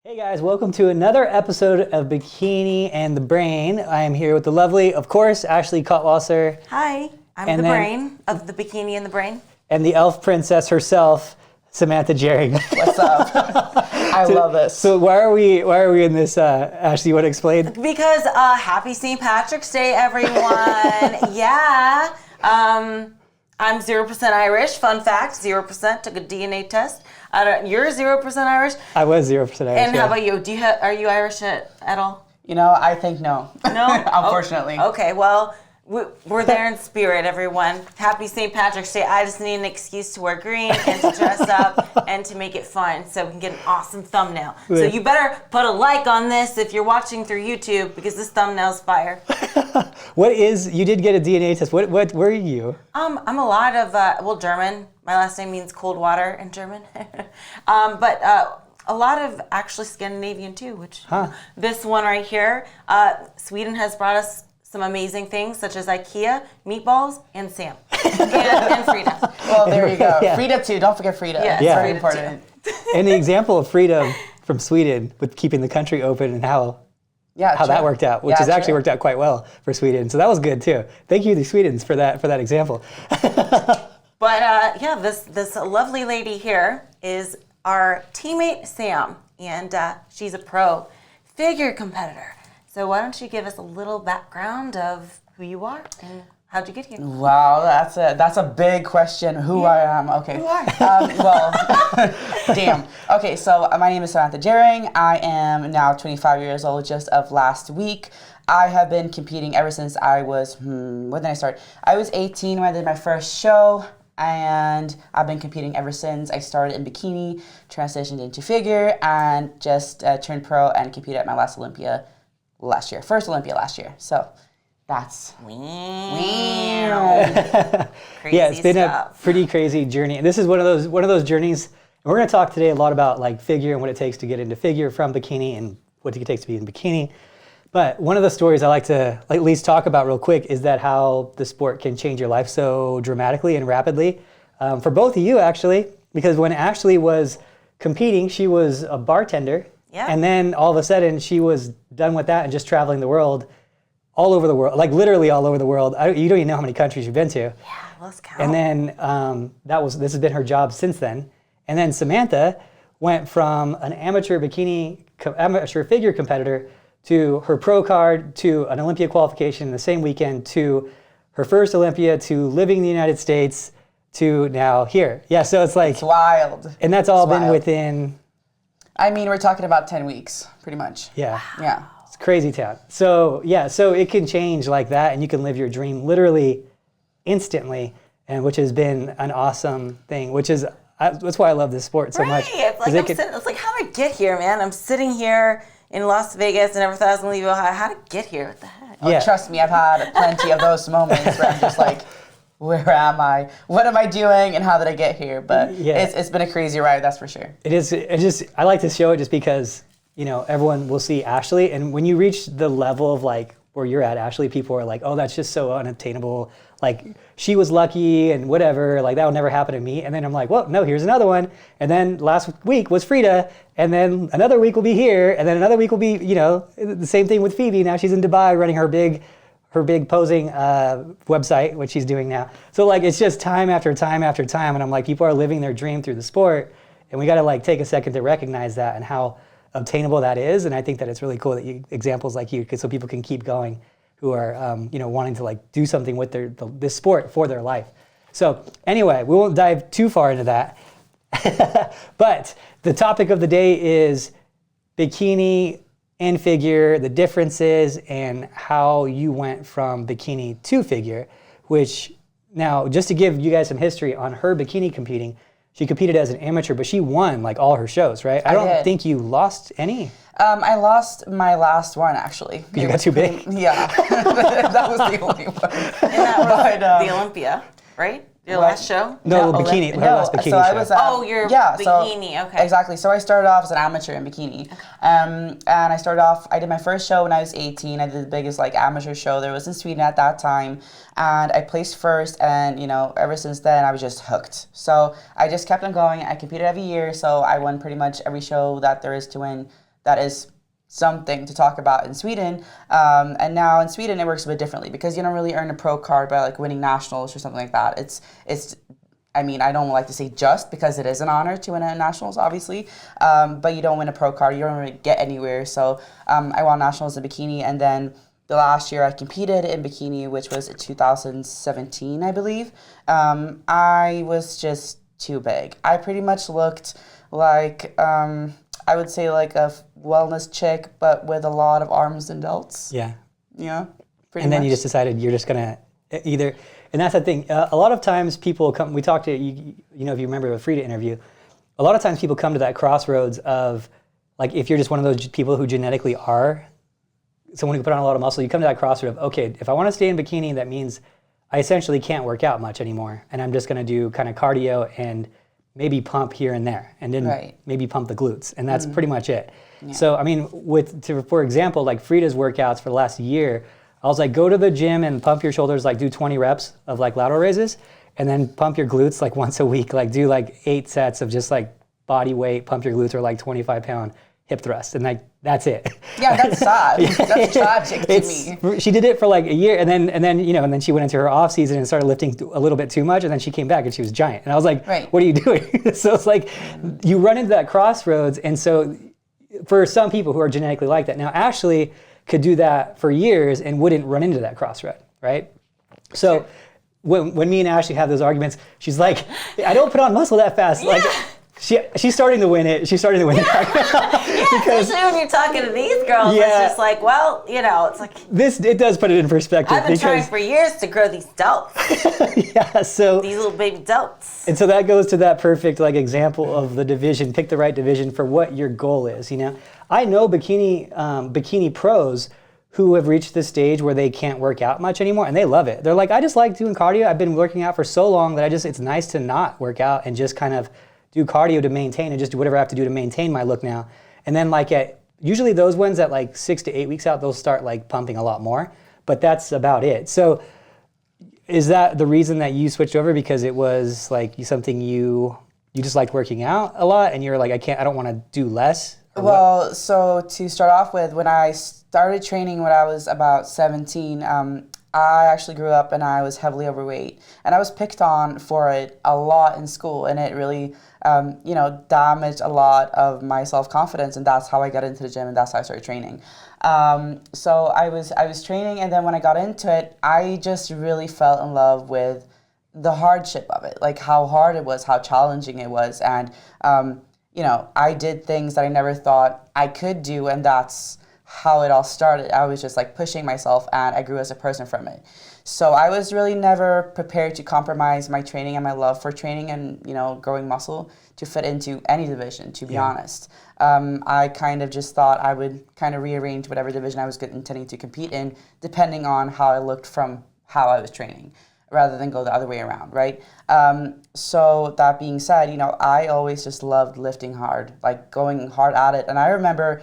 Hey guys, welcome to another episode of Bikini and the Brain. I am here with the lovely, of course, Ashley Kotwasser. Hi, I'm the brain of the Bikini and the Brain. And the elf princess herself, Samantha Jerring. What's up? I love this. So why are we in this, Ashley, you want to explain? Because happy St. Patrick's Day, everyone. Yeah. I'm 0% Irish. Fun fact, 0%. Took a DNA test. You're 0% Irish? I was 0% Irish. And how about you? Are you Irish at all? You know, I think no. No? Unfortunately. Okay, well, we're there in spirit, everyone. Happy St. Patrick's Day. I just need an excuse to wear green and to dress up and to make it fun so we can get an awesome thumbnail. So you better put a like on this if you're watching through YouTube because this thumbnail's fire. You did get a DNA test. What were you? I'm a lot of, German. My last name means cold water in German. But a lot of actually Scandinavian too, which this one right here, Sweden has brought us some amazing things such as IKEA, meatballs, and Sam, and Frida. Well, there you go. Yeah. Frida too. Don't forget Frida. Yeah, It's very important. And the example of freedom from Sweden with keeping the country open and how that worked out, which has actually worked out quite well for Sweden. So that was good too. Thank you, the Swedens, for that example. But this lovely lady here is our teammate Sam, and she's a pro figure competitor. So why don't you give us a little background of who you are and how'd you get here? Wow, that's a big question. Who I am? Okay. Who are well, damn. Okay, so my name is Samantha Jerring. I am now 25 years old, just of last week. I have been competing ever since I was, when did I start? I was 18 when I did my first show, and I've been competing ever since. I started in bikini, transitioned into figure, and just turned pro and competed at my last Olympia last year. First Olympia last year. So that's Crazy yeah, it's been stuff. a pretty crazy journey. And this is one of those journeys. And we're going to talk today a lot about like figure and what it takes to get into figure from bikini and what it takes to be in bikini. But one of the stories I like to at least talk about real quick is that how the sport can change your life so dramatically and rapidly. For both of you, actually, because when Ashley was competing, she was a bartender. Yeah. And then all of a sudden she was done with that and just traveling the world, all over the world, like literally all over the world. You don't even know how many countries you've been to. Yeah, let's count. And then this has been her job since then. And then Samantha went from an amateur figure competitor to her pro card, to an Olympia qualification in the same weekend, to her first Olympia, to living in the United States, to now here. Yeah, so it's like... It's wild. And that's all been within... I mean, we're talking about 10 weeks, pretty much. Yeah. Yeah. It's crazy town. So it can change like that, and you can live your dream literally instantly, and which has been an awesome thing, that's why I love this sport so much. It's like, how did I get here, man? I'm sitting here in Las Vegas and never thought I was going to leave Ohio. How did I get here? What the heck? Oh, trust me, I've had plenty of those moments where I'm just like, where am I? What am I doing? And how did I get here? But it's been a crazy ride, that's for sure. It is. I like to show it just because, everyone will see Ashley. And when you reach the level of like where you're at, Ashley, people are like, oh, that's just so unattainable. Like, she was lucky and whatever. Like, that will never happen to me. And then I'm like, well, no, here's another one. And then last week was Frida. And then another week will be here. And then another week will be, the same thing with Phoebe. Now she's in Dubai running her big posing website, which she's doing now. So like, it's just time after time after time. And I'm like, people are living their dream through the sport. And we got to like take a second to recognize that and how obtainable that is. And I think that it's really cool that examples like you, so people can keep going who are, wanting to like do something with this sport for their life. So anyway, we won't dive too far into that. But the topic of the day is bikini and figure, the differences, and how you went from bikini to figure, which now, just to give you guys some history on her bikini competing, she competed as an amateur, but she won like all her shows, right? I don't think you lost any. I lost my last one, actually. You got too big? Yeah, that was the only one. And that was the Olympia, right? Your last show? No, bikini. Her last bikini so I show. was, your bikini, okay. Exactly. So I started off as an amateur in bikini. Okay. And I did my first show when I was 18. I did the biggest like amateur show there was in Sweden at that time. And I placed first, and ever since then I was just hooked. So I just kept on going. I competed every year, so I won pretty much every show that there is to win that is something to talk about in Sweden. And now in Sweden, it works a bit differently because you don't really earn a pro card by like winning nationals or something like that. It's I mean, I don't like to say just because it is an honor to win at nationals, obviously, but you don't win a pro card, you don't really get anywhere. So I won nationals in bikini, and then the last year I competed in bikini, which was 2017, I believe. I was just too big. I pretty much looked like, I would say like a wellness chick, but with a lot of arms and delts. Yeah. Yeah, pretty And then much. you just decided you're just going to either, and that's the thing. A lot of times people come, we talked to, you know, if you remember the Frida interview, a lot of times people come to that crossroads of, like, if you're just one of those people who genetically are someone who can put on a lot of muscle, you come to that crossroad of, okay, if I want to stay in bikini, that means I essentially can't work out much anymore. And I'm just going to do kind of cardio and maybe pump here and there. And then maybe pump the glutes. And that's pretty much it. Yeah. So, I mean, for example, like Frida's workouts for the last year, I was like, go to the gym and pump your shoulders, like do 20 reps of like lateral raises, and then pump your glutes like once a week, like do like 8 sets of just like body weight, pump your glutes, or like 25-pound hip thrust, and like that's it. Yeah, that's sad. That's tragic to me. She did it for like a year, and then you know, and then she went into her off season and started lifting a little bit too much, and then she came back and she was giant, and I was like, what are you doing? So it's like you run into that crossroads, and so for some people who are genetically like that, now Ashley could do that for years and wouldn't run into that crossroad, right? So when me and Ashley have those arguments, she's like, I don't put on muscle that fast. Yeah. Like she's starting to win it. She's starting to win it. Because, especially when you're talking to these girls, it's just like, well, you know, it's like it does put it in perspective. I've been trying for years to grow these delts. So these little baby delts. And so that goes to that perfect like example of the division. Pick the right division for what your goal is. You know, I know bikini pros who have reached the stage where they can't work out much anymore, and they love it. They're like, I just like doing cardio. I've been working out for so long that it's nice to not work out and just kind of do cardio to maintain and just do whatever I have to do to maintain my look now. And then like usually those ones at like 6 to 8 weeks out, they'll start like pumping a lot more, but that's about it. So is that the reason that you switched over, because it was like something you just liked working out a lot and you're like, I don't want to do less? Well, so to start off with, when I started training when I was about 17, I actually grew up and I was heavily overweight, and I was picked on for it a lot in school, and it really, damaged a lot of my self-confidence, and that's how I got into the gym, and that's how I started training. So I was training, and then when I got into it, I just really fell in love with the hardship of it, like how hard it was, how challenging it was, and I did things that I never thought I could do, and that's how it all started. I was just like pushing myself, and I grew as a person from it. So I was really never prepared to compromise my training and my love for training and, growing muscle to fit into any division, to be honest. I kind of just thought I would kind of rearrange whatever division I was intending to compete in, depending on how I looked from how I was training, rather than go the other way around, right? So that being said, I always just loved lifting hard, like going hard at it. And I remember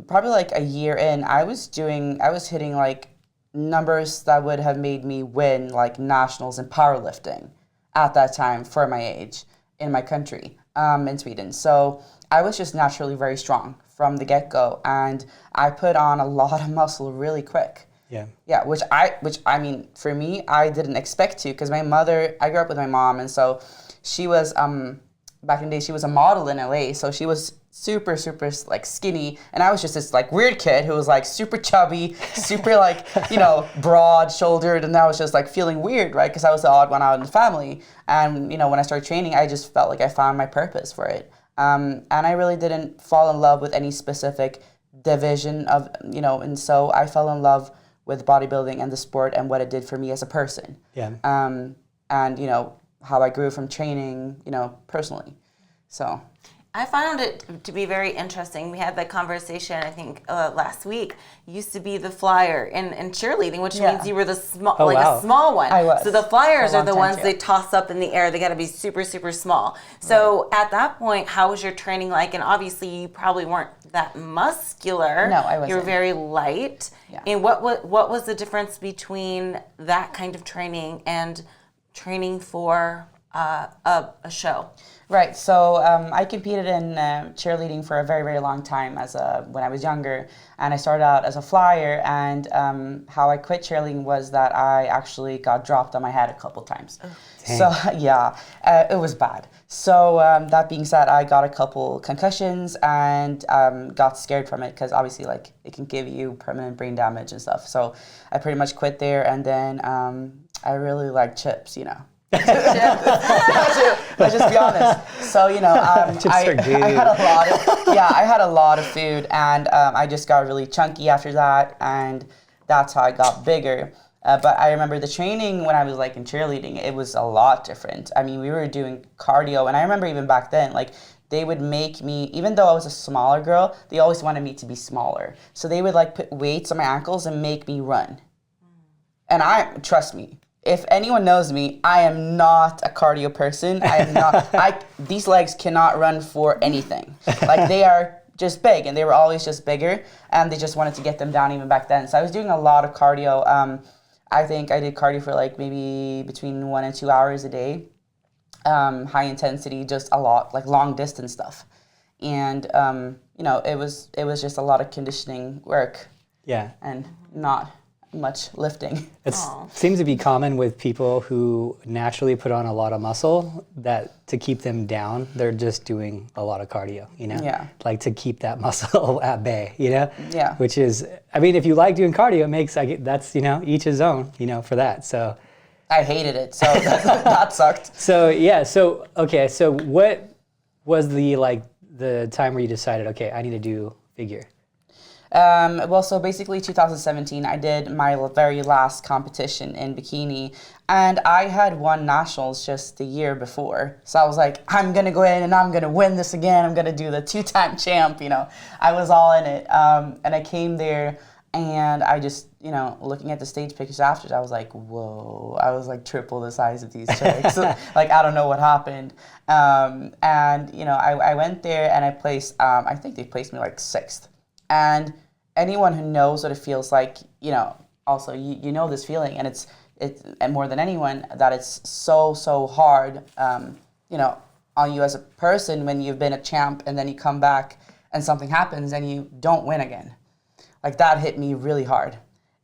probably like a year in, I was hitting like numbers that would have made me win like nationals in powerlifting at that time for my age in my country, in Sweden. So I was just naturally very strong from the get-go, and I put on a lot of muscle really quick. Yeah, which I mean, for me, I didn't expect to, because I grew up with my mom, and so she was, back in the day, she was a model in LA, so she was super, super like skinny, and I was just this like weird kid who was like super chubby, super like, broad shouldered, and I was just like feeling weird, right? Because I was the odd one out in the family. And, when I started training, I just felt like I found my purpose for it. And I really didn't fall in love with any specific division of, and so I fell in love with bodybuilding and the sport and what it did for me as a person. Yeah. And, how I grew from training, personally. So I found it to be very interesting. We had that conversation, I think, last week. You used to be the flyer in cheerleading, which means you were the a small one. I was. So the flyers are the ones they toss up in the air. They got to be super, super small. So at that point, how was your training like? And obviously, you probably weren't that muscular. No, I wasn't. You were very light. Yeah. And what was the difference between that kind of training and training for a show? Right. So I competed in cheerleading for a very, very long time when I was younger, and I started out as a flyer. And how I quit cheerleading was that I actually got dropped on my head a couple times. Dang. So yeah, it was bad. So that being said, I got a couple concussions and got scared from it because obviously like it can give you permanent brain damage and stuff. So I pretty much quit there, and then I really like chips, you know. Let's just be honest. So I had a lot of food, and I just got really chunky after that, and that's how I got bigger. But I remember the training when I was like in cheerleading, it was a lot different. I mean, we were doing cardio, and I remember even back then, like they would make me, even though I was a smaller girl, they always wanted me to be smaller. So they would like put weights on my ankles and make me run. And trust me, if anyone knows me, I am not a cardio person. I am not. These legs cannot run for anything. Like they are just big, and they were always just bigger, and they just wanted to get them down even back then. So I was doing a lot of cardio. I think I did cardio for like maybe between 1 and 2 hours a day. High intensity, just a lot, like long distance stuff, and it was just a lot of conditioning work. Yeah, and not much lifting. It seems to be common with people who naturally put on a lot of muscle that to keep them down, they're just doing a lot of cardio, Yeah. Like to keep that muscle at bay, Yeah. Which is, I mean, if you like doing cardio, it makes, that's, each his own, for that, so. I hated it, so that sucked. So, yeah, so what was the time where you decided, okay, I need to do figure? So basically 2017, I did my very last competition in Bikini, and I had won nationals just the year before. So I was like, I'm going to go in and I'm going to win this again. I'm going to do the 2-time champ, I was all in it. And I came there, and I just, looking at the stage pictures after, I was like, whoa, I was like triple the size of these chicks. Like, I don't know what happened. I went there and I placed, I think they placed me like 6th. And anyone who knows what it feels like, also you know this feeling, and it's and more than anyone that it's so hard, on you as a person when you've been a champ and then you come back and something happens and you don't win again. Like that hit me really hard,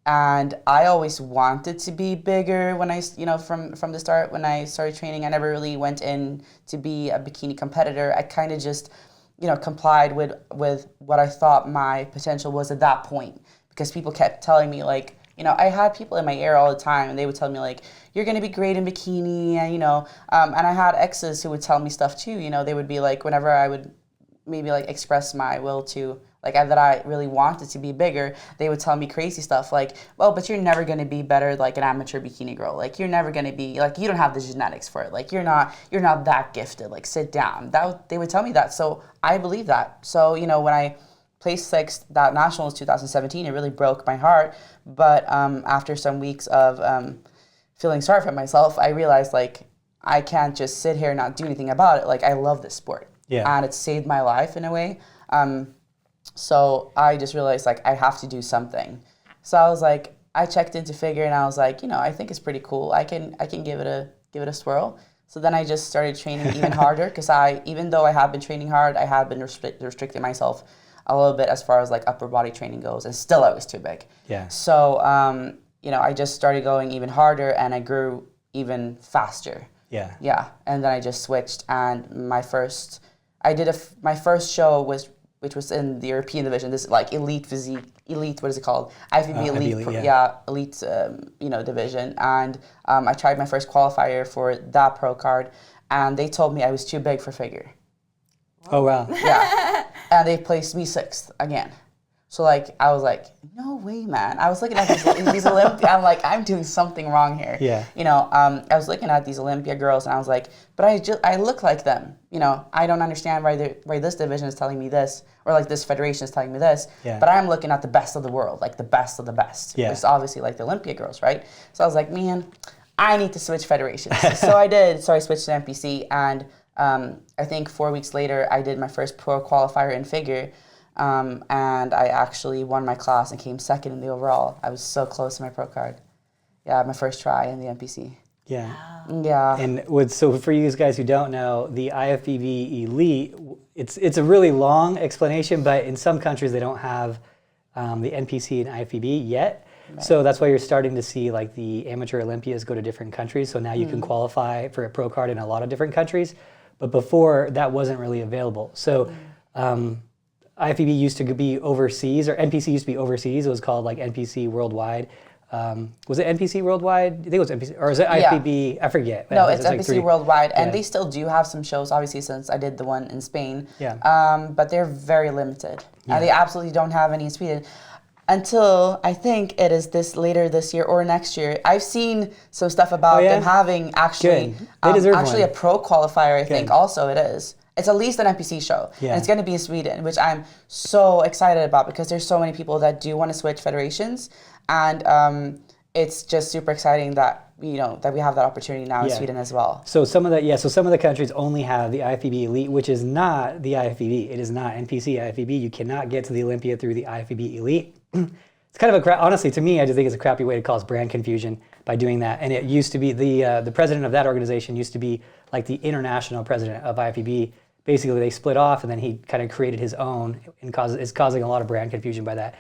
and I always wanted to be bigger when I, from the start when I started training. I never really went in to be a bikini competitor. I kind of just complied with what I thought my potential was at that point, because people kept telling me like, I had people in my ear all the time, and they would tell me like, you're going to be great in bikini, and and I had exes who would tell me stuff too. They would be like, whenever I would maybe like express my will to like that I really wanted to be bigger, they would tell me crazy stuff like, well, but you're never going to be better like an amateur bikini girl. Like you're never going to be like, you don't have the genetics for it. Like you're not that gifted. Like sit down. They would tell me that. So I believe that. So, when I placed 6th that nationals 2017, it really broke my heart. But after some weeks of feeling sorry for myself, I realized like I can't just sit here and not do anything about it. Like I love this sport. Yeah. And it saved my life in a way. So I just realized like I have to do something. So I was like, I checked into figure, and I was like, I think it's pretty cool. I can give it a swirl. So then I just started training even harder, because even though I have been training hard, I have been restricting myself a little bit as far as like upper body training goes, and still I was too big. Yeah. So I just started going even harder, and I grew even faster. Yeah. Yeah, and then I just switched, and my first show which was in the European division, this like elite, what is it called? IFBB elite division. And I tried my first qualifier for that pro card, and they told me I was too big for figure. Oh, wow. Yeah. And they placed me 6th again. So like I was like, no way, man. I was looking at these Olympia. I'm like, I'm doing something wrong here. Yeah. I was looking at these Olympia girls, and I was like, but I look like them. I don't understand why this division is telling me this, or like this federation is telling me this. Yeah. But I'm looking at the best of the world, like the best of the best. Yeah. Which is obviously like the Olympia girls, right? So I was like, man, I need to switch federations. So I did. So I switched to NPC, and I think 4 weeks later, I did my first pro qualifier in figure. And I actually won my class and came 2nd in the overall. I was so close to my pro card. Yeah, my first try in the NPC. Yeah. Yeah. And so for you guys who don't know, the IFBB Elite, it's a really long explanation, but in some countries they don't have the NPC and IFBB yet. Right. So that's why you're starting to see like the amateur Olympias go to different countries. So now you can qualify for a pro card in a lot of different countries. But before, that wasn't really available. So IFBB used to be overseas, or NPC used to be overseas. It was called like NPC Worldwide. Was it NPC Worldwide? I think it was NPC, or is it IFBB? I forget. No, it's NPC like Worldwide, and they still do have some shows, obviously, since I did the one in Spain. Yeah. But they're very limited, and they absolutely don't have any in Sweden. Until I think it is later this year or next year. I've seen some stuff about them having actually a pro qualifier, I think also it is. It's at least an NPC show. Yeah. And it's going to be in Sweden, which I'm so excited about because there's so many people that do want to switch federations. And it's just super exciting that that we have that opportunity now in Sweden as well. So some of the countries only have the IFBB Elite, which is not the IFBB. It is not NPC IFBB. You cannot get to the Olympia through the IFBB Elite. It's kind of honestly, to me, I just think it's a crappy way to cause brand confusion by doing that. And it used to be the president of that organization used to be like the international president of IFBB. Basically, they split off, and then he kind of created his own, and is causing a lot of brand confusion by that.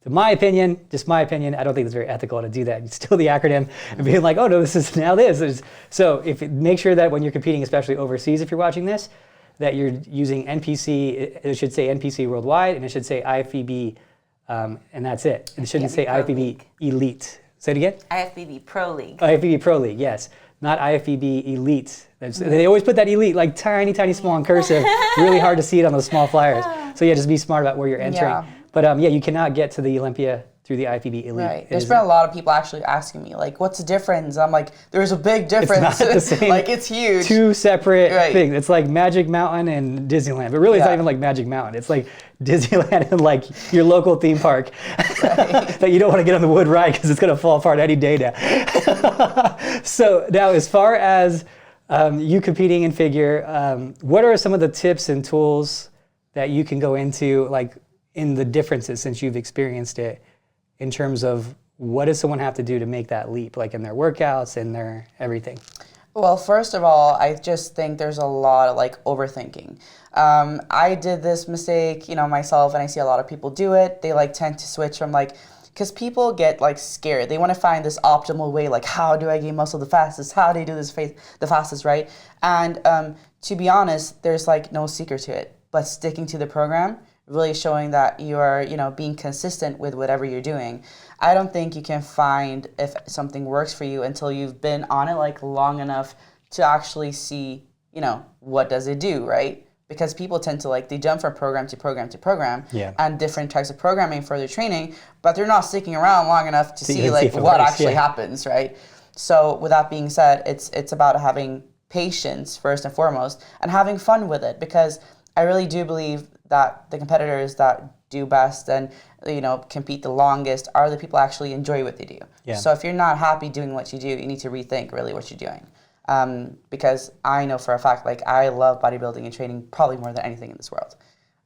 In my opinion, just my opinion, I don't think it's very ethical to do that. It's still the acronym and being like, oh no, this is now this. So make sure that when you're competing, especially overseas, if you're watching this, that you're using NPC. It should say NPC Worldwide, and it should say IFBB. And that's it. It shouldn't say IFBB Elite. Say it again? IFBB Pro League. IFBB Pro League, yes. Not IFBB Elite. They always put that Elite like tiny, tiny, small in cursive. Really hard to see it on those small flyers. So just be smart about where you're entering. Yeah. But you cannot get to the Olympia through the IFBB Elite. Right. There's been a lot of people actually asking me, like, what's the difference? I'm like, there's a big difference. It's not the same. Like, it's huge. Two separate things. It's like Magic Mountain and Disneyland. But really, it's not even like Magic Mountain. It's like Disneyland and like your local theme park that you don't want to get on the wood ride because it's going to fall apart any day now. So now, as far as you competing in figure, what are some of the tips and tools that you can go into, like, in the differences since you've experienced it, in terms of what does someone have to do to make that leap, like in their workouts and their everything? Well, first of all, I just think there's a lot of like overthinking. I did this mistake, myself, and I see a lot of people do it. They like tend to switch from because people get like scared. They want to find this optimal way, like how do I gain muscle the fastest? How do I do this the fastest, right? And to be honest, there's like no secret to it, but sticking to the program, really showing that you are, being consistent with whatever you're doing. I don't think you can find if something works for you until you've been on it like long enough to actually see, what does it do, right? Because people tend to they jump from program to program to program and different types of programming for their training, but they're not sticking around long enough to see what actually happens, right? So with that being said, it's about having patience first and foremost and having fun with it, because I really do believe that the competitors that do best and compete the longest are the people who actually enjoy what they do. Yeah. So if you're not happy doing what you do, you need to rethink really what you're doing. Because I know for a fact, I love bodybuilding and training probably more than anything in this world.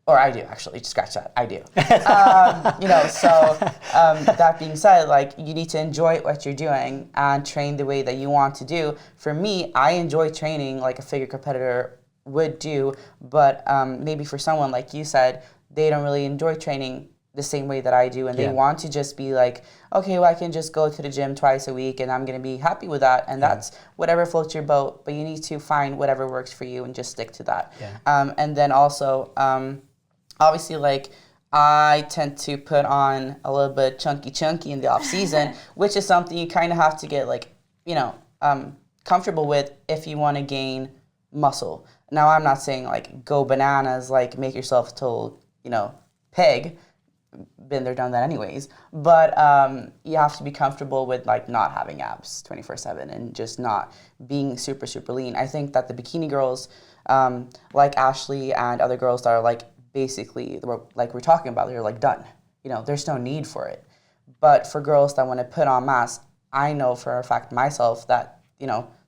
Or I do, actually. Just scratch that. I do. That being said, you need to enjoy what you're doing and train the way that you want to do. For me, I enjoy training like a figure competitor would do, but maybe for someone, like you said, they don't really enjoy training the same way that I do, and they want to just be like, okay, well, I can just go to the gym twice a week and I'm going to be happy with that, and that's whatever floats your boat, but you need to find whatever works for you and just stick to that. And then also, obviously, I tend to put on a little bit chunky in the off season, which is something you kind of have to get comfortable with if you want to gain muscle. Now, I'm not saying go bananas, make yourself a total, pig. Been there, done that anyways. But you have to be comfortable with not having abs 24/7 and just not being super, super lean. I think that the bikini girls, like Ashley and other girls that are basically, we're talking about, they're done. There's no need for it. But for girls that want to put on mass, I know for a fact myself that,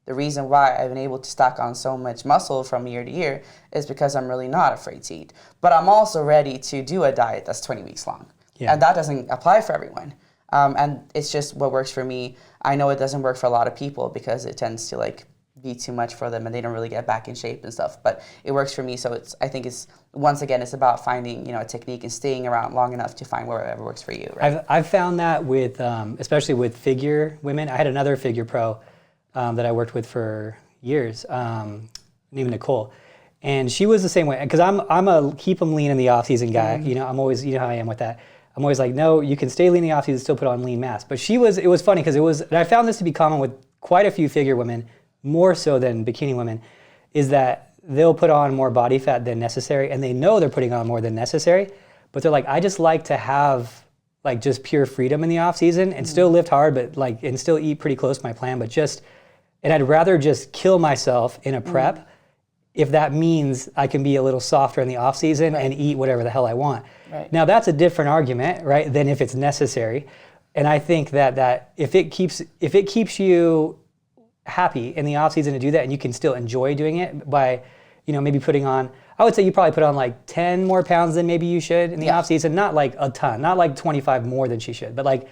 the reason why I've been able to stack on so much muscle from year to year is because I'm really not afraid to eat. But I'm also ready to do a diet that's 20 weeks long. Yeah. And that doesn't apply for everyone. And it's just what works for me. I know it doesn't work for a lot of people because it tends to like be too much for them and they don't really get back in shape and stuff, but it works for me. So I think it's once again, it's about finding, you know, a technique and staying around long enough to find whatever works for you, right? I've found that with especially with figure women. I had another figure pro that I worked with for years, named Nicole, and she was the same way, because I'm a keep them lean in the off season guy. You know, I'm always, you know how I am with that. I'm always like, no, you can stay lean in the off season, still put on lean mass. But it was funny because and I found this to be common with quite a few figure women, more so than bikini women, is that they'll put on more body fat than necessary, and they know they're putting on more than necessary, but they're like, I just like to have like just pure freedom in the off season and still lift hard, but like, and still eat pretty close to my plan, and I'd rather just kill myself in a prep if that means I can be a little softer in the off season and eat whatever the hell I want. Right. Now that's a different argument, right, than if it's necessary. And I think that if it keeps you happy in the off season to do that, and you can still enjoy doing it by, you know, maybe putting on, I would say you probably put on like 10 more pounds than maybe you should in the off season, not like a ton, not like 25 more than she should, but like,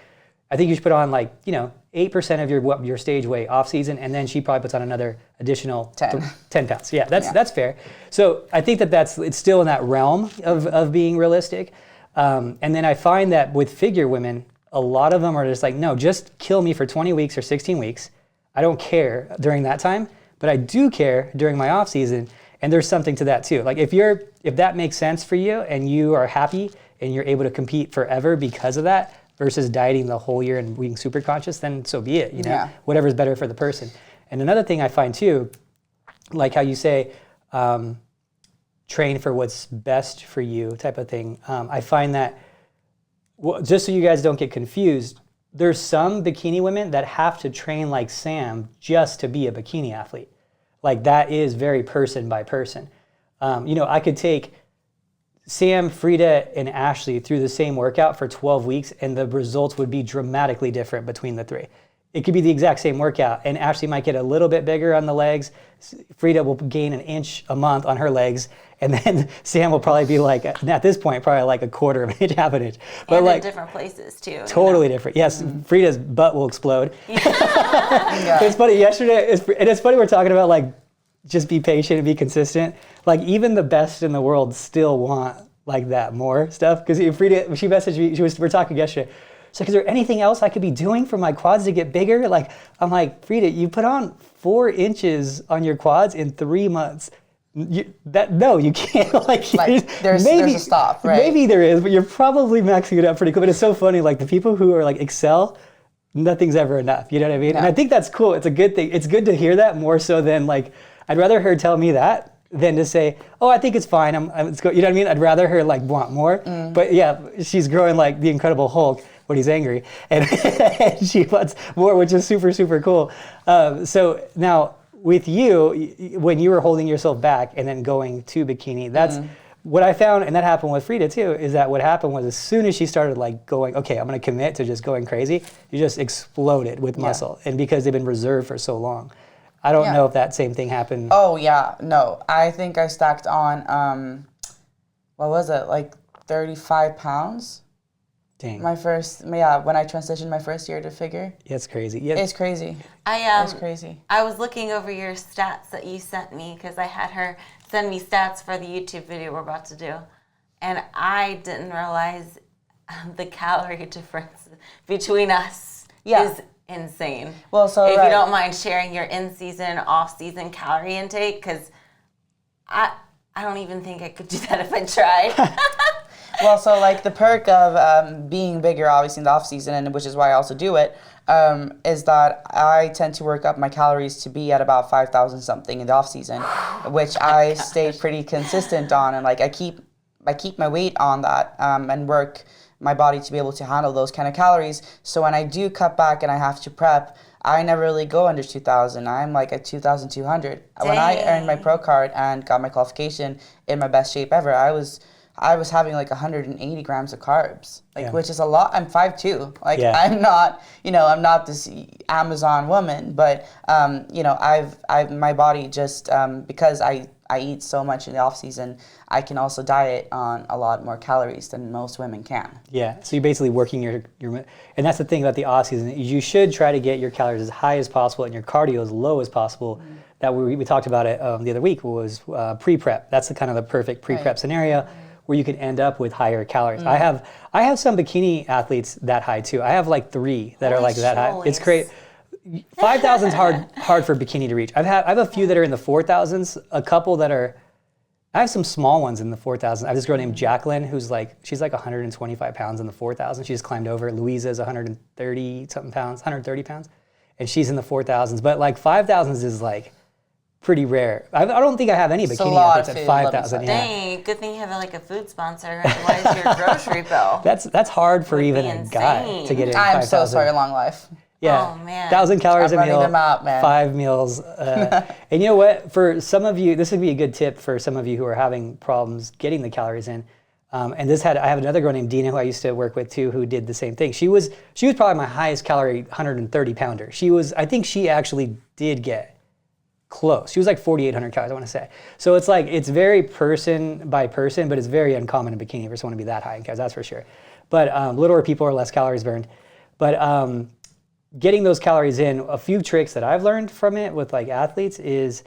I think you should put on like, you know, 8% of your stage weight off season, and then she probably puts on another additional 10 pounds. Yeah, that's fair. So I think it's still in that realm of being realistic. And then I find that with figure women, a lot of them are just like, no, just kill me for 20 weeks or 16 weeks. I don't care during that time, but I do care during my off season. And there's something to that too. Like if that makes sense for you and you are happy and you're able to compete forever because of that, versus dieting the whole year and being super conscious, then so be it, you know, whatever's better for the person. And another thing I find too, like how you say, train for what's best for you type of thing. I find that, just so you guys don't get confused, there's some bikini women that have to train like Sam just to be a bikini athlete. Like that is very person by person. You know, I could take Sam, Frida, and Ashley through the same workout for 12 weeks, and the results would be dramatically different between the three. It could be the exact same workout, and Ashley might get a little bit bigger on the legs. Frida will gain an inch a month on her legs, and then Sam will probably be like, at this point, probably like a quarter of an inch, half an inch. But and like in different places too. Totally different. Yes, Frida's butt will explode. It's funny, yesterday, it's funny we're talking about like, just be patient and be consistent. Like even the best in the world still want like that more stuff. Because Frida, she messaged me, we were talking yesterday. She's like, is there anything else I could be doing for my quads to get bigger? Like, I'm like, Frida, you put on 4 inches on your quads in 3 months. You can't. like there's a stop, right? Maybe there is, but you're probably maxing it up pretty cool. But it's so funny, like the people who are like excel, nothing's ever enough. You know what I mean? No. And I think that's cool. It's a good thing. It's good to hear that more so than like, I'd rather her tell me that than to say, oh, I think it's fine. It's good. You know what I mean? I'd rather her like want more. But yeah, she's growing like the Incredible Hulk when he's angry, and she wants more, which is super, super cool. So now with you, when you were holding yourself back and then going to bikini, that's what I found, and that happened with Frida too, is that what happened was as soon as she started like going, okay, I'm going to commit to just going crazy, you just exploded with muscle. And because they've been reserved for so long. I don't know if that same thing happened. Oh, yeah. No. I think I stacked on, what was it, like 35 pounds? Dang. When I transitioned my first year to figure. Yeah, it's crazy. Yeah. It's crazy. It's crazy. I was looking over your stats that you sent me because I had her send me stats for the YouTube video we're about to do. And I didn't realize the calorie difference between us is insane. Well, so if you don't mind sharing your in-season, off-season calorie intake, because I don't even think I could do that if I tried. Well, so like the perk of being bigger, obviously in the off-season, and which is why I also do it, is that I tend to work up my calories to be at about 5,000 something in the off-season, which I stay pretty consistent on, and like I keep my weight on that and work my body to be able to handle those kind of calories. So when I do cut back and I have to prep, I never really go under 2,000. I'm like at 2,200. Dang. When I earned my pro card and got my qualification in my best shape ever, I was having like 180 grams of carbs, which is a lot. I'm 5'2". Like I'm not this Amazon woman, but I've my body just because I I eat so much in the off season, I can also diet on a lot more calories than most women can. Yeah, so you're basically working your and that's the thing about the off season. You should try to get your calories as high as possible and your cardio as low as possible. That we talked about it the other week was pre-prep. That's the kind of the perfect pre-prep scenario where you can end up with higher calories. I have some bikini athletes that high too. I have like 3 that are like that high. It's great. 5,000 is hard for bikini to reach. I have a few that are in the 4,000s. A couple that are. I have some small ones in the 4,000. I have this girl named Jacqueline who's she's like 125 pounds in the 4,000. She just climbed over. Louisa's 130 something pounds, 130 pounds, and she's in the 4,000s. But like 5,000s is like pretty rare. I don't think I have any bikini athletes at 5,000. Yeah. Dang, good thing you have like a food sponsor. Otherwise, your grocery bill. That's hard for even a guy to get in. I'm so sorry, long life. Yeah, oh, man. 1,000 calories a meal, them out, man. 5 meals. And you know what? For some of you, this would be a good tip for some of you who are having problems getting the calories in. I have another girl named Dina who I used to work with too, who did the same thing. She was probably my highest calorie 130 pounder. I think she actually did get close. She was like 4,800 calories, I want to say. So it's very person by person, but it's very uncommon in bikini for someone to be that high in calories, that's for sure. But littler people are less calories burned. But getting those calories in, a few tricks that I've learned from it with like athletes is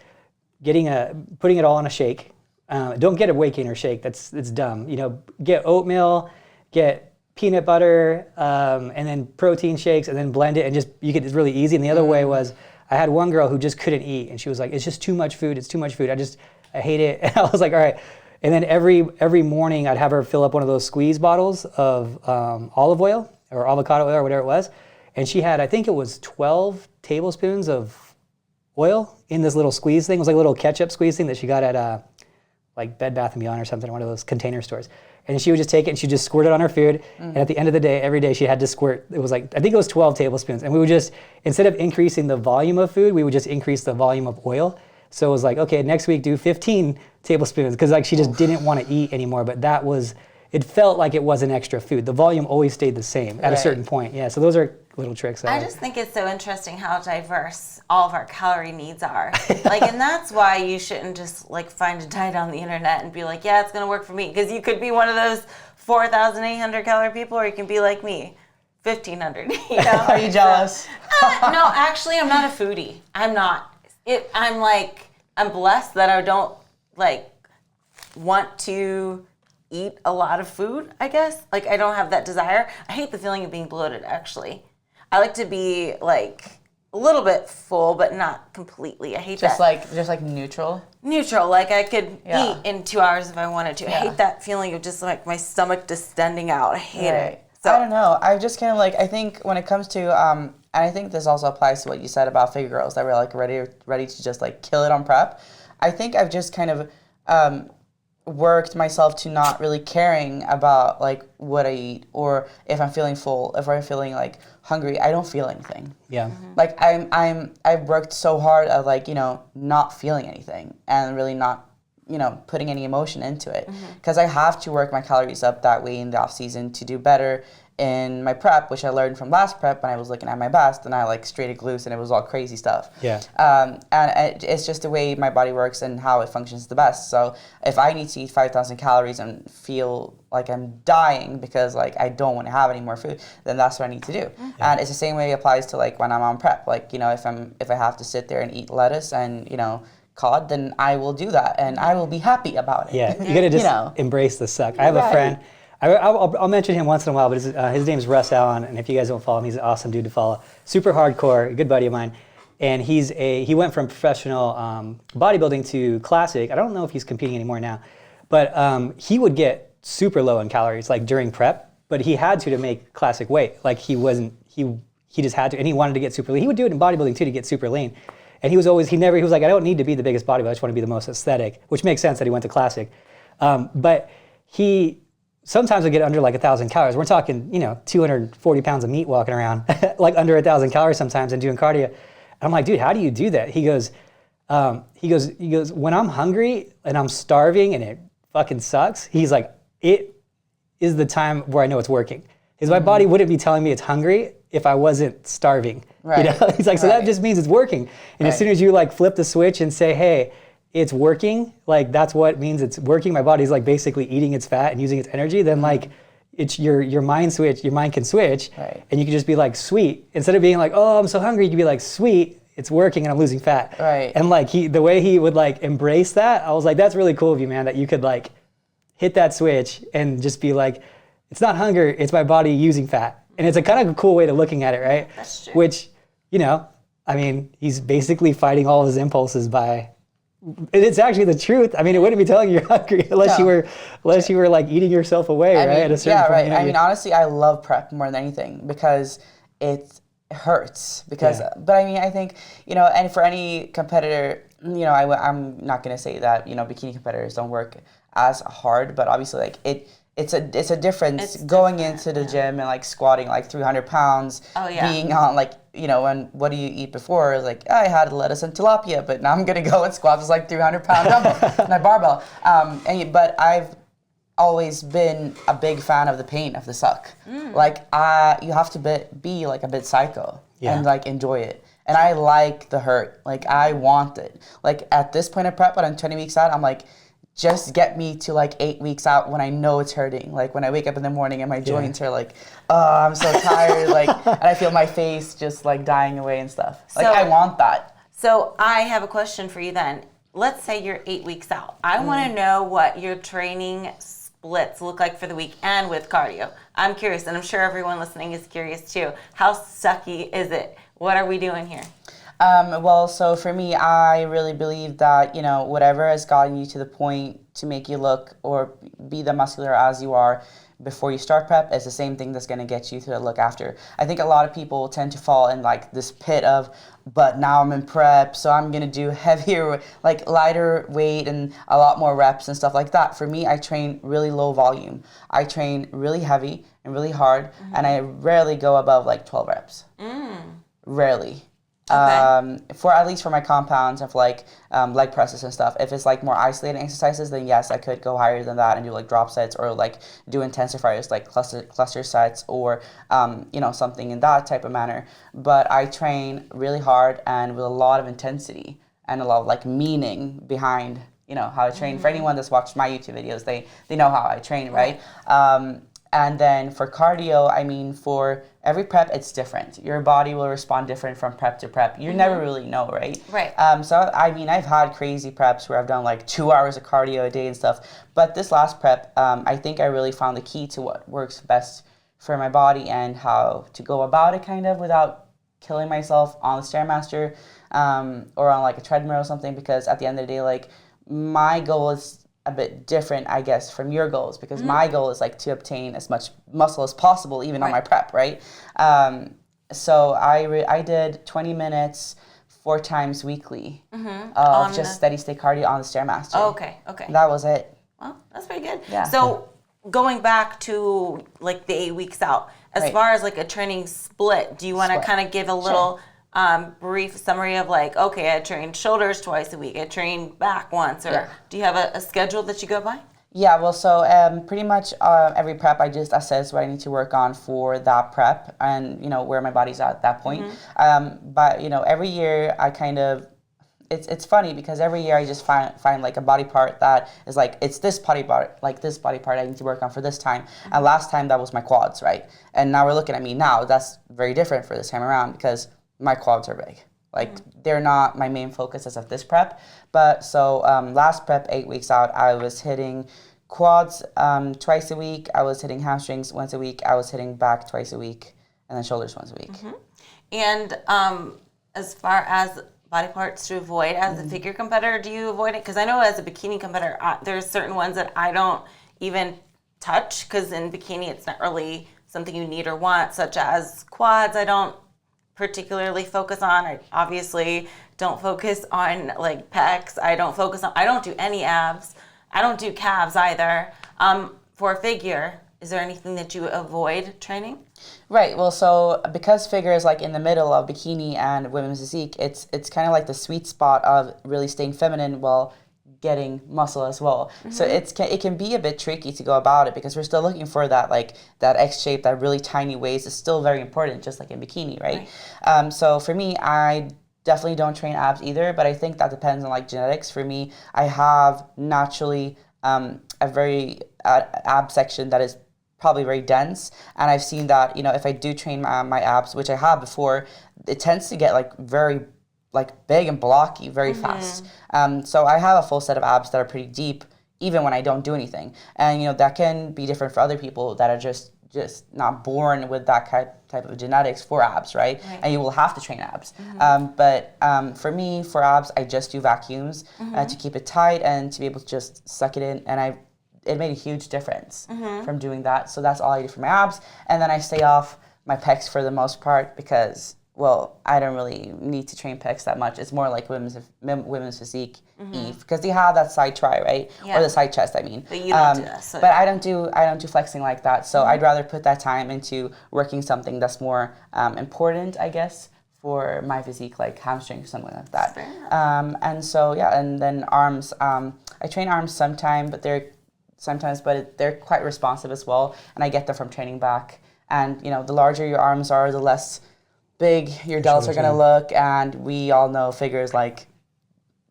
putting it all in a shake. Don't get a weight gainer shake. It's dumb. Get oatmeal, get peanut butter, and then protein shakes, and then blend it, and it's really easy. And the other way was, I had one girl who just couldn't eat, and she was like, "It's just too much food. It's too much food. I hate it." And I was like, "All right." And then every morning, I'd have her fill up one of those squeeze bottles of olive oil or avocado oil or whatever it was. And she had, I think it was 12 tablespoons of oil in this little squeeze thing. It was like a little ketchup squeeze thing that she got at like Bed Bath & Beyond or something, one of those container stores. And she would just take it and she'd just squirt it on her food. And at the end of the day, every day she had to squirt, it was like, I think it was 12 tablespoons. And we would just, instead of increasing the volume of food, we would just increase the volume of oil. So it was like, okay, next week do 15 tablespoons. Because like she just didn't want to eat anymore. But it felt like it wasn't extra food. The volume always stayed the same at a certain point. Yeah, so those are little tricks. I just think it's so interesting how diverse all of our calorie needs are. And that's why you shouldn't just find a diet on the internet and be like, yeah, it's gonna work for me. Because you could be one of those 4,800 calorie people, or you can be like me, 1,500. Are you jealous? No, actually, I'm not a foodie. I'm not. I'm blessed that I don't want to eat a lot of food, I guess. I don't have that desire. I hate the feeling of being bloated, actually. I like to be a little bit full, but not completely. I hate just that. Just neutral? Neutral, I could eat in 2 hours if I wanted to. I hate that feeling of just my stomach distending out. I hate it. So I don't know. I just kind of I think when it comes to, and I think this also applies to what you said about figure girls that were ready to just kill it on prep. I think I've just kind of worked myself to not really caring about what I eat, or if I'm feeling full, if I'm feeling hungry. I don't feel anything. Yeah. I've worked so hard at not feeling anything and really not putting any emotion into it, because I have to work my calories up that way in the off season to do better in my prep, which I learned from last prep when I was looking at my best, and I straight it loose and it was all crazy stuff. Yeah. And it's just the way my body works and how it functions the best. So if I need to eat 5,000 calories and feel like I'm dying because I don't want to have any more food, then that's what I need to do. And it's the same way it applies to when I'm on prep. If I have to sit there and eat lettuce and cod, then I will do that and I will be happy about it. Yeah, you gotta just embrace the suck. I have a friend. I'll mention him once in a while, but his name's Russ Allen, and if you guys don't follow him, he's an awesome dude to follow. Super hardcore, a good buddy of mine, and he went from professional bodybuilding to classic. I don't know if he's competing anymore now, but he would get super low in calories during prep, but he had to make classic weight. He just had to, and he wanted to get super lean. He would do it in bodybuilding too to get super lean, and he was like, I don't need to be the biggest bodybuilder, I just want to be the most aesthetic, which makes sense that he went to classic, but he sometimes I get under 1,000 calories. We're talking, 240 pounds of meat walking around, under 1,000 calories sometimes and doing cardio. And I'm like, dude, how do you do that? He goes, when I'm hungry and I'm starving and it fucking sucks, he's like, it is the time where I know it's working. My body wouldn't be telling me it's hungry if I wasn't starving. Right. He's like, so that just means it's working. And as soon as you flip the switch and say, hey, it's working, like that's what means it's working. My body's like basically eating its fat and using its energy. Then like it's your mind can switch, right. and you can just be like, sweet. Instead of being like, oh, I'm so hungry, you can be like, sweet, it's working and I'm losing fat. Right. And like the way he would like embrace that, I was like, that's really cool of you, man, that you could like hit that switch and just be like, it's not hunger, it's my body using fat. And it's a kind of a cool way to looking at it, right? That's true. Which, you know, I mean, he's basically fighting all his impulses by, and it's actually the truth. I mean, it wouldn't be telling you you're hungry unless you were like eating yourself away, right? At a certain point, right. I mean, honestly, I love prep more than anything because it hurts. But I mean, I think, you know, and for any competitor, you know, I'm not gonna say that, you know, bikini competitors don't work as hard, but obviously, like it's a difference going into the gym and like squatting like 300 pounds, being on like, you know, and what do you eat before? Like, I had lettuce and tilapia, but now I'm gonna go and squat this like 300-pound dumbbell, my barbell. But I've always been a big fan of the pain, of the suck. Like, you have to be like a bit psycho and like enjoy it. And I like the hurt. Like, I want it. Like, at this point of prep, when I'm 20 weeks out, I'm like, just get me to like 8 weeks out when I know it's hurting. Like when I wake up in the morning and my joints are like, oh, I'm so tired. Like, and I feel my face just like dying away and stuff. Like, I want that. So I have a question for you then. Let's say you're 8 weeks out. I want to know what your training splits look like for the week and with cardio. I'm curious, and I'm sure everyone listening is curious too. How sucky is it? What are we doing here? Well, so for me, I really believe that, you know, whatever has gotten you to the point to make you look or be the muscular as you are before you start prep is the same thing that's going to get you to the look after. I think a lot of people tend to fall in like this pit of, but now I'm in prep, so I'm going to do heavier, like lighter weight and a lot more reps and stuff like that. For me, I train really low volume. I train really heavy and really hard, and I rarely go above like 12 reps. Rarely. Okay. For at least for my compounds of like leg presses and stuff. If it's like more isolated exercises, then yes, I could go higher than that and do like drop sets or like do intensifiers like cluster sets or you know, something in that type of manner. But I train really hard and with a lot of intensity and a lot of like meaning behind, you know, how I train. For anyone that's watched my YouTube videos, they know how I train, right? And then for cardio, I mean, for every prep, it's different. Your body will respond different from prep to prep. You never really know, right? Right. So, I mean, I've had crazy preps where I've done like 2 hours of cardio a day and stuff. But this last prep, I think I really found the key to what works best for my body and how to go about it kind of without killing myself on the Stairmaster or on like a treadmill or something. Because at the end of the day, like, my goal is a bit different, I guess, from your goals, because my goal is like to obtain as much muscle as possible, even on my prep, right? So I did 20 minutes 4 times weekly of just steady state cardio on the Stairmaster. Oh, okay. That was it. Well, that's pretty good. Yeah. So going back to like the 8 weeks out, as far as like a training split, do you want to kind of give a little brief summary of like, okay, I trained shoulders twice a week, I trained back once, or do you have a schedule that you go by? Yeah, well, so pretty much every prep I just assess what I need to work on for that prep and, you know, where my body's at that point. But, you know, every year I kind of, it's funny because every year I just find like a body part that is like, it's this body part, like this body part I need to work on for this time. And last time that was my quads, right? And now we're looking at me now, that's very different for this time around because my quads are big. Like, they're not my main focus as of this prep. But so last prep, 8 weeks out, I was hitting quads twice a week. I was hitting hamstrings once a week. I was hitting back twice a week. And then shoulders once a week. And as far as body parts to avoid as a figure competitor, do you avoid it? Because I know as a bikini competitor, there's certain ones that I don't even touch, because in bikini, it's not really something you need or want, such as quads. I don't particularly focus on. I obviously don't focus on like pecs. I don't do any abs. I don't do calves either. For figure, is there anything that you avoid training? Right. Well, so because figure is like in the middle of bikini and women's physique, it's kind of like the sweet spot of really staying feminine while getting muscle as well. So it can be a bit tricky to go about it because we're still looking for that, like that X shape, that really tiny waist is still very important, just like in bikini, right? So for me, I definitely don't train abs either, but I think that depends on like genetics. For me, I have naturally a very ab section that is probably very dense, and I've seen that, you know, if I do train my abs, which I have before, it tends to get like very like big and blocky very fast. So I have a full set of abs that are pretty deep even when I don't do anything, and you know that can be different for other people that are just not born with that type of genetics for abs, right? And you will have to train abs. But for me, for abs, I just do vacuums to keep it tight and to be able to just suck it in, and it made a huge difference from doing that. So that's all I do for my abs. And then I stay off my pecs for the most part because, well, I don't really need to train pecs that much. It's more like women's physique Eve, because they have that side tri, right? Or the side chest, I mean. But you don't do that. So. But I don't do flexing like that. So I'd rather put that time into working something that's more important, I guess, for my physique, like hamstring or something like that. And so and then arms. I train arms sometimes, but they're quite responsive as well, and I get them from training back. And you know, the larger your arms are, the less big your delts are gonna look, and we all know figures like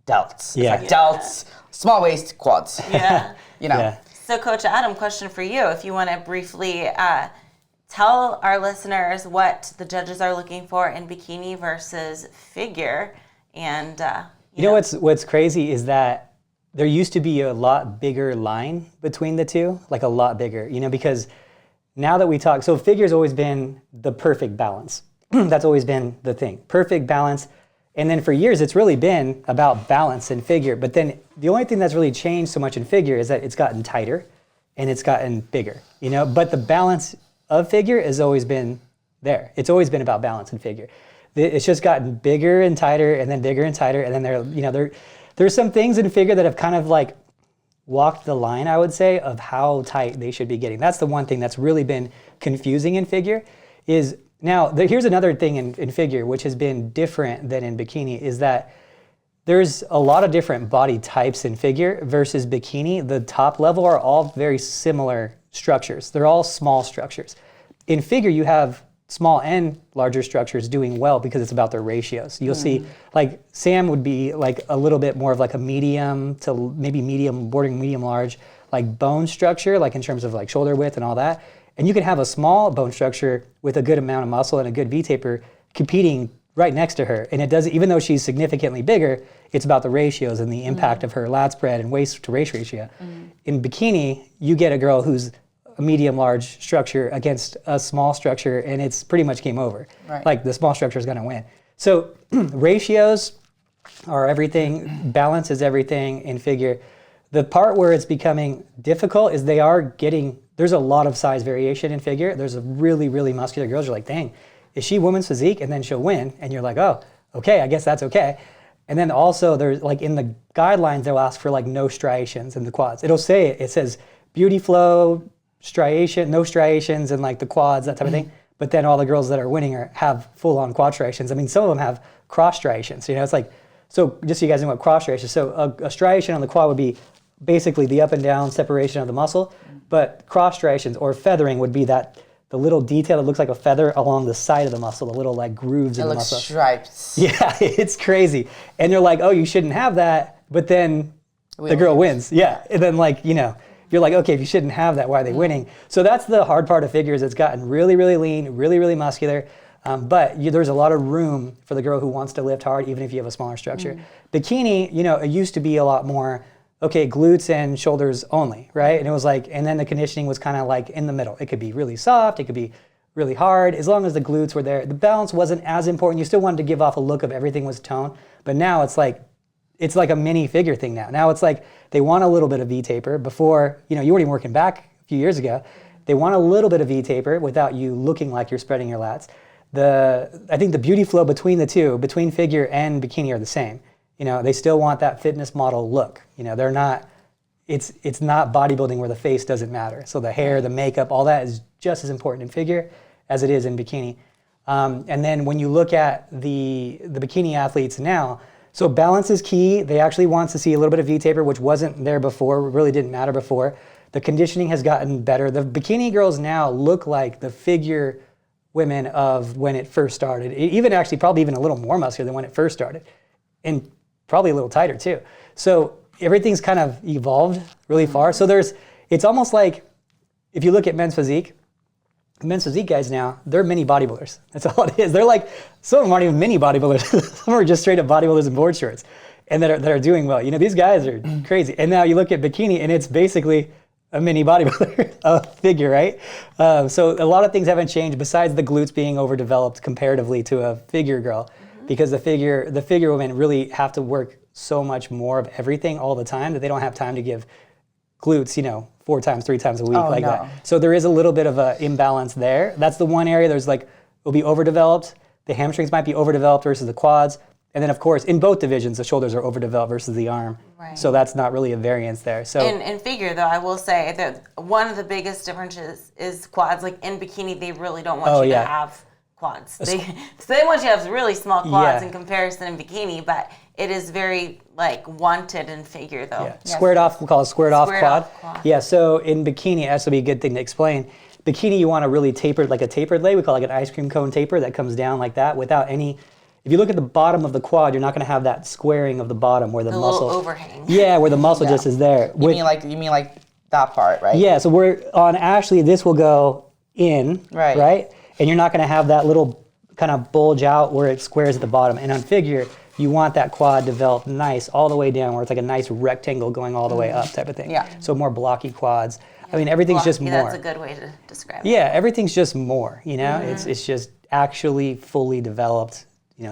delts. Yeah. It's like delts, small waist, quads. Yeah. You know. Yeah. So Coach Adam, question for you. If you want to briefly tell our listeners what the judges are looking for in bikini versus figure, and you know what's crazy is that there used to be a lot bigger line between the two, like a lot bigger, you know, because now that we talk, so figure's always been the perfect balance. That's always been the thing, perfect balance. And then for years, it's really been about balance in figure. But then the only thing that's really changed so much in figure is that it's gotten tighter and it's gotten bigger, you know, but the balance of figure has always been there. It's always been about balance in figure. It's just gotten bigger and tighter and then bigger and tighter. And then there's some things in figure that have kind of like walked the line, I would say, of how tight they should be getting. That's the one thing that's really been confusing in figure is now, here's another thing in figure, which has been different than in bikini, is that there's a lot of different body types in figure versus bikini. The top level are all very similar structures. They're all small structures. In figure, you have small and larger structures doing well because it's about their ratios. You'll see, like Sam would be like a little bit more of like a medium to maybe medium, bordering medium large, like bone structure, like in terms of like shoulder width and all that. And you can have a small bone structure with a good amount of muscle and a good V-taper competing right next to her. And it doesn't, even though she's significantly bigger, it's about the ratios and the impact of her lat spread and waist to waist ratio. In bikini, you get a girl who's a medium large structure against a small structure and it's pretty much game over. Right. Like the small structure is gonna win. So ratios are everything, balance is everything in figure. The part where it's becoming difficult is there's a lot of size variation in figure. There's a really, really muscular girls. You're like, dang, is she woman's physique? And then she'll win. And you're like, oh, okay, I guess that's okay. And then also there's like in the guidelines, they'll ask for like no striations in the quads. It'll say it says beauty flow, striation, no striations in like the quads, that type of thing. But then all the girls that are winning have full on quad striations. I mean, some of them have cross striations. You know, it's like, so just so you guys know what cross striations. So a striation on the quad would be basically the up and down separation of the muscle, but cross striations or feathering would be the little detail that looks like a feather along the side of the muscle, the little like grooves in the muscle. It looks stripes. Yeah, it's crazy. And they're like, oh, you shouldn't have that, but then the girl wins. Yeah, and then like, you know, you're like, okay, if you shouldn't have that, why are they winning? So that's the hard part of figures. It's gotten really, really lean, really, really muscular. But there's a lot of room for the girl who wants to lift hard, even if you have a smaller structure. Bikini, you know, it used to be a lot more, okay, glutes and shoulders only, right? And it was like, and then the conditioning was kind of like in the middle. It could be really soft, it could be really hard. As long as the glutes were there, the balance wasn't as important. You still wanted to give off a look of everything was toned. But now it's like a mini figure thing now. Now it's like they want a little bit of V-taper before, you know, you weren't even working back a few years ago. They want a little bit of V-taper without you looking like you're spreading your lats. I think the beauty flow between the two, between figure and bikini are the same. You know, they still want that fitness model look. You know, they're not, it's not bodybuilding where the face doesn't matter. So the hair, the makeup, all that is just as important in figure as it is in bikini. And then when you look at the bikini athletes now, so balance is key. They actually want to see a little bit of V-taper, which wasn't there before, really didn't matter before. The conditioning has gotten better. The bikini girls now look like the figure women of when it first started. Even actually probably even a little more muscular than when it first started. And probably a little tighter too. So everything's kind of evolved really far. So it's almost like, if you look at men's physique guys now, they're mini bodybuilders. That's all it is. They're like, some of them aren't even mini bodybuilders. Some are just straight up bodybuilders in board shorts and that are doing well. You know, these guys are crazy. And now you look at bikini and it's basically a mini bodybuilder, a figure, right? So a lot of things haven't changed besides the glutes being overdeveloped comparatively to a figure girl, because the figure women really have to work so much more of everything all the time that they don't have time to give glutes, 4 times, 3 times a week that. So there is a little bit of an imbalance there. That's the one area it'll be overdeveloped. The hamstrings might be overdeveloped versus the quads. And then of course, in both divisions, the shoulders are overdeveloped versus the arm. Right. So that's not really a variance there. So in figure though, I will say that one of the biggest differences is quads. Like in bikini, they really don't want you to have quads. They want you to have really small quads in comparison in bikini, but it is very wanted in figure though. Yeah. Yes. Squared off, we call it squared off quad. Yeah, so in bikini, that's would be a good thing to explain. Bikini, you want to really taper, like a tapered leg. We call it like an ice cream cone taper that comes down like that without any. If you look at the bottom of the quad, you're not going to have that squaring of the bottom where the muscle. Little overhang. Yeah, where the muscle just is there. You mean like that part, right? Yeah, so we're on Ashley, this will go in, right? And you're not going to have that little kind of bulge out where it squares at the bottom. And on figure, you want that quad developed nice all the way down where it's like a nice rectangle going all the way up type of thing. Yeah. So more blocky quads. I mean, everything's just more. That's a good way to describe it. Yeah, everything's just more, It's just actually fully developed,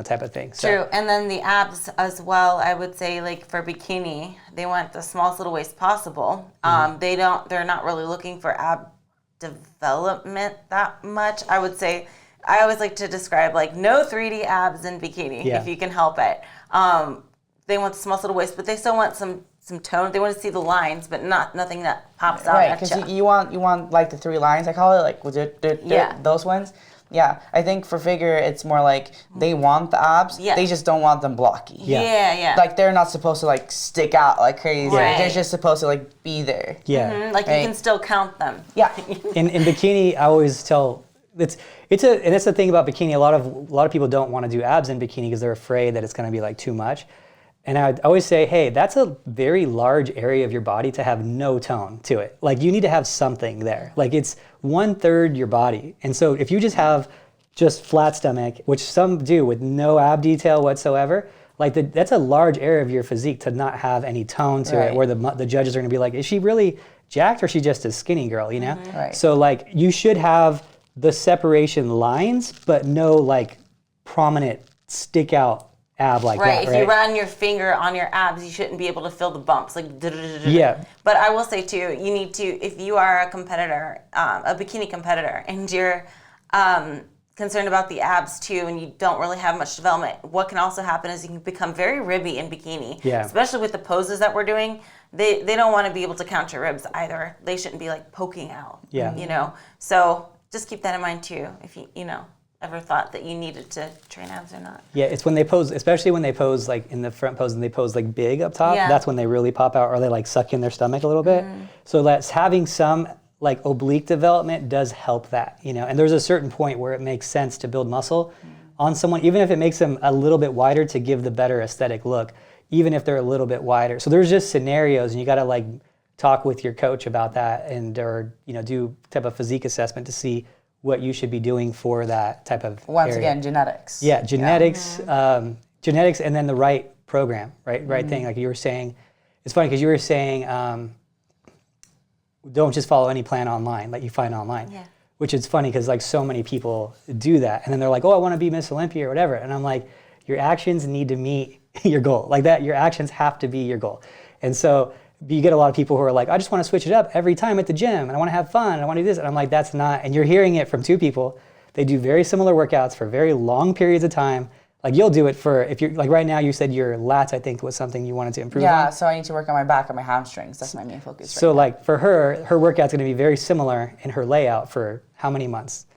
type of thing. So. True, and then the abs as well, I would say for bikini, they want the smallest little waist possible. They're not really looking for ab development that much. I would say, I always like to describe no 3D abs in bikini if you can help it. They want the smallest little waist, but they still want some tone. They want to see the lines, but nothing that pops out at you. Right, because you want like the 3 lines, I call it, those ones. Yeah, I think for figure, it's more like they want the abs, they just don't want them blocky. Yeah. Like they're not supposed to stick out like crazy. Right. They're just supposed to be there. Yeah. Mm-hmm. You can still count them. Yeah. In bikini, I always tell, and it's the thing about bikini, a lot of people don't want to do abs in bikini because they're afraid that it's going to be too much. And I always say, hey, that's a very large area of your body to have no tone to it. You need to have something there. It's 1/3 your body. And so if you just have flat stomach, which some do with no ab detail whatsoever, that's a large area of your physique to not have any tone to it, where the judges are going to be like, is she really jacked or is she just a skinny girl, Right. So you should have the separation lines, but no prominent stick out ab that, right? If you run your finger on your abs, you shouldn't be able to feel the bumps. Yeah. But I will say too, you need to, if you are a competitor, a bikini competitor, and you're concerned about the abs too, and you don't really have much development, what can also happen is you can become very ribby in bikini. Yeah. Especially with the poses that we're doing. They don't want to be able to count your ribs either. They shouldn't be poking out. Yeah. So just keep that in mind too, if you ever thought that you needed to train abs or not. Yeah, it's when they pose, especially when they pose in the front pose and they pose big up top, that's when they really pop out, or they suck in their stomach a little bit. So that's having some oblique development does help that, and there's a certain point where it makes sense to build muscle on someone, even if it makes them a little bit wider to give the better aesthetic look, even if they're a little bit wider. So there's just scenarios, and you got to talk with your coach about that, or do type of physique assessment to see what you should be doing for that type of Once area. again, genetics. Yeah, genetics, genetics, and then the right program, right thing. Like you were saying, it's funny because you were saying, don't just follow any plan online that you find online. Yeah. Which is funny because so many people do that, and then they're like, oh, I want to be Miss Olympia or whatever, and I'm like, your actions need to meet your goal. Your actions have to be your goal, and so. You get a lot of people who are like, I just want to switch it up every time at the gym, and I want to have fun, and I want to do this. And I'm like, that's not, and you're hearing it from 2 people. They do very similar workouts for very long periods of time. You'll do it for, if you're, right now you said your lats, I think, was something you wanted to improve on. Yeah, so I need to work on my back and my hamstrings. That's my main focus So for her workout's going to be very similar in her layout for how many months?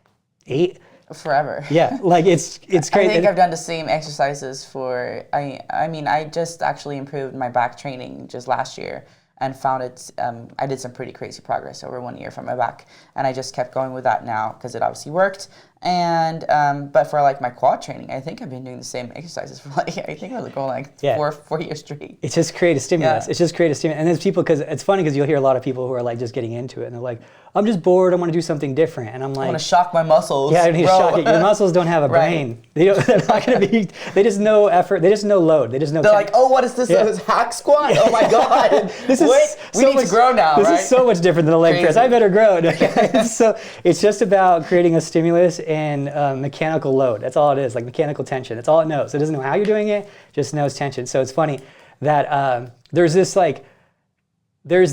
8? Forever. Yeah, it's crazy. I think I've done the same exercises for, I just actually improved my back training just last year and found it, I did some pretty crazy progress over 1 year from my back. And I just kept going with that now because it obviously worked. And but for like my quad training, I think I've been doing the same exercises for like I think I was going like 4 years straight. It's just creative stimulus. Yeah. It's just creative stimulus. And there's people, because it's funny because you'll hear a lot of people who are like just getting into it and they're like, I'm just bored. I want to do something different. And I'm like, I want to shock my muscles. Yeah, I need to shock it. Your muscles don't have a brain. They're not going to be. They just know effort. They just know load. They just know. They're like, oh, what is this? This hack squat? Oh my god! This is we need to grow now. This is so much different than a leg press. I better grow. So it's just about creating a stimulus and mechanical load. That's all it is. Like mechanical tension. That's all it knows. It doesn't know how you're doing it. Just knows tension. So it's funny that there's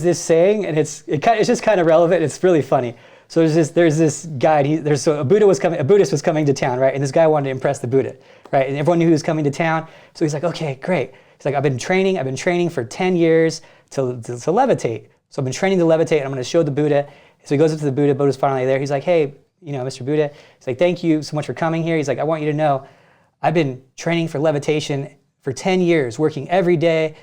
this saying, and it's just kind of relevant. It's really funny. So there's this guy. A Buddhist was coming to town, right? And this guy wanted to impress the Buddha, right? And everyone knew he was coming to town. So he's like, okay, great. He's like, I've been training for 10 years to levitate. So I've been training to levitate, and I'm going to show the Buddha. So he goes up to the Buddha. Buddha's finally there. He's like, hey, Mr. Buddha. He's like, thank you so much for coming here. He's like, I want you to know, I've been training for levitation for 10 years, working every day,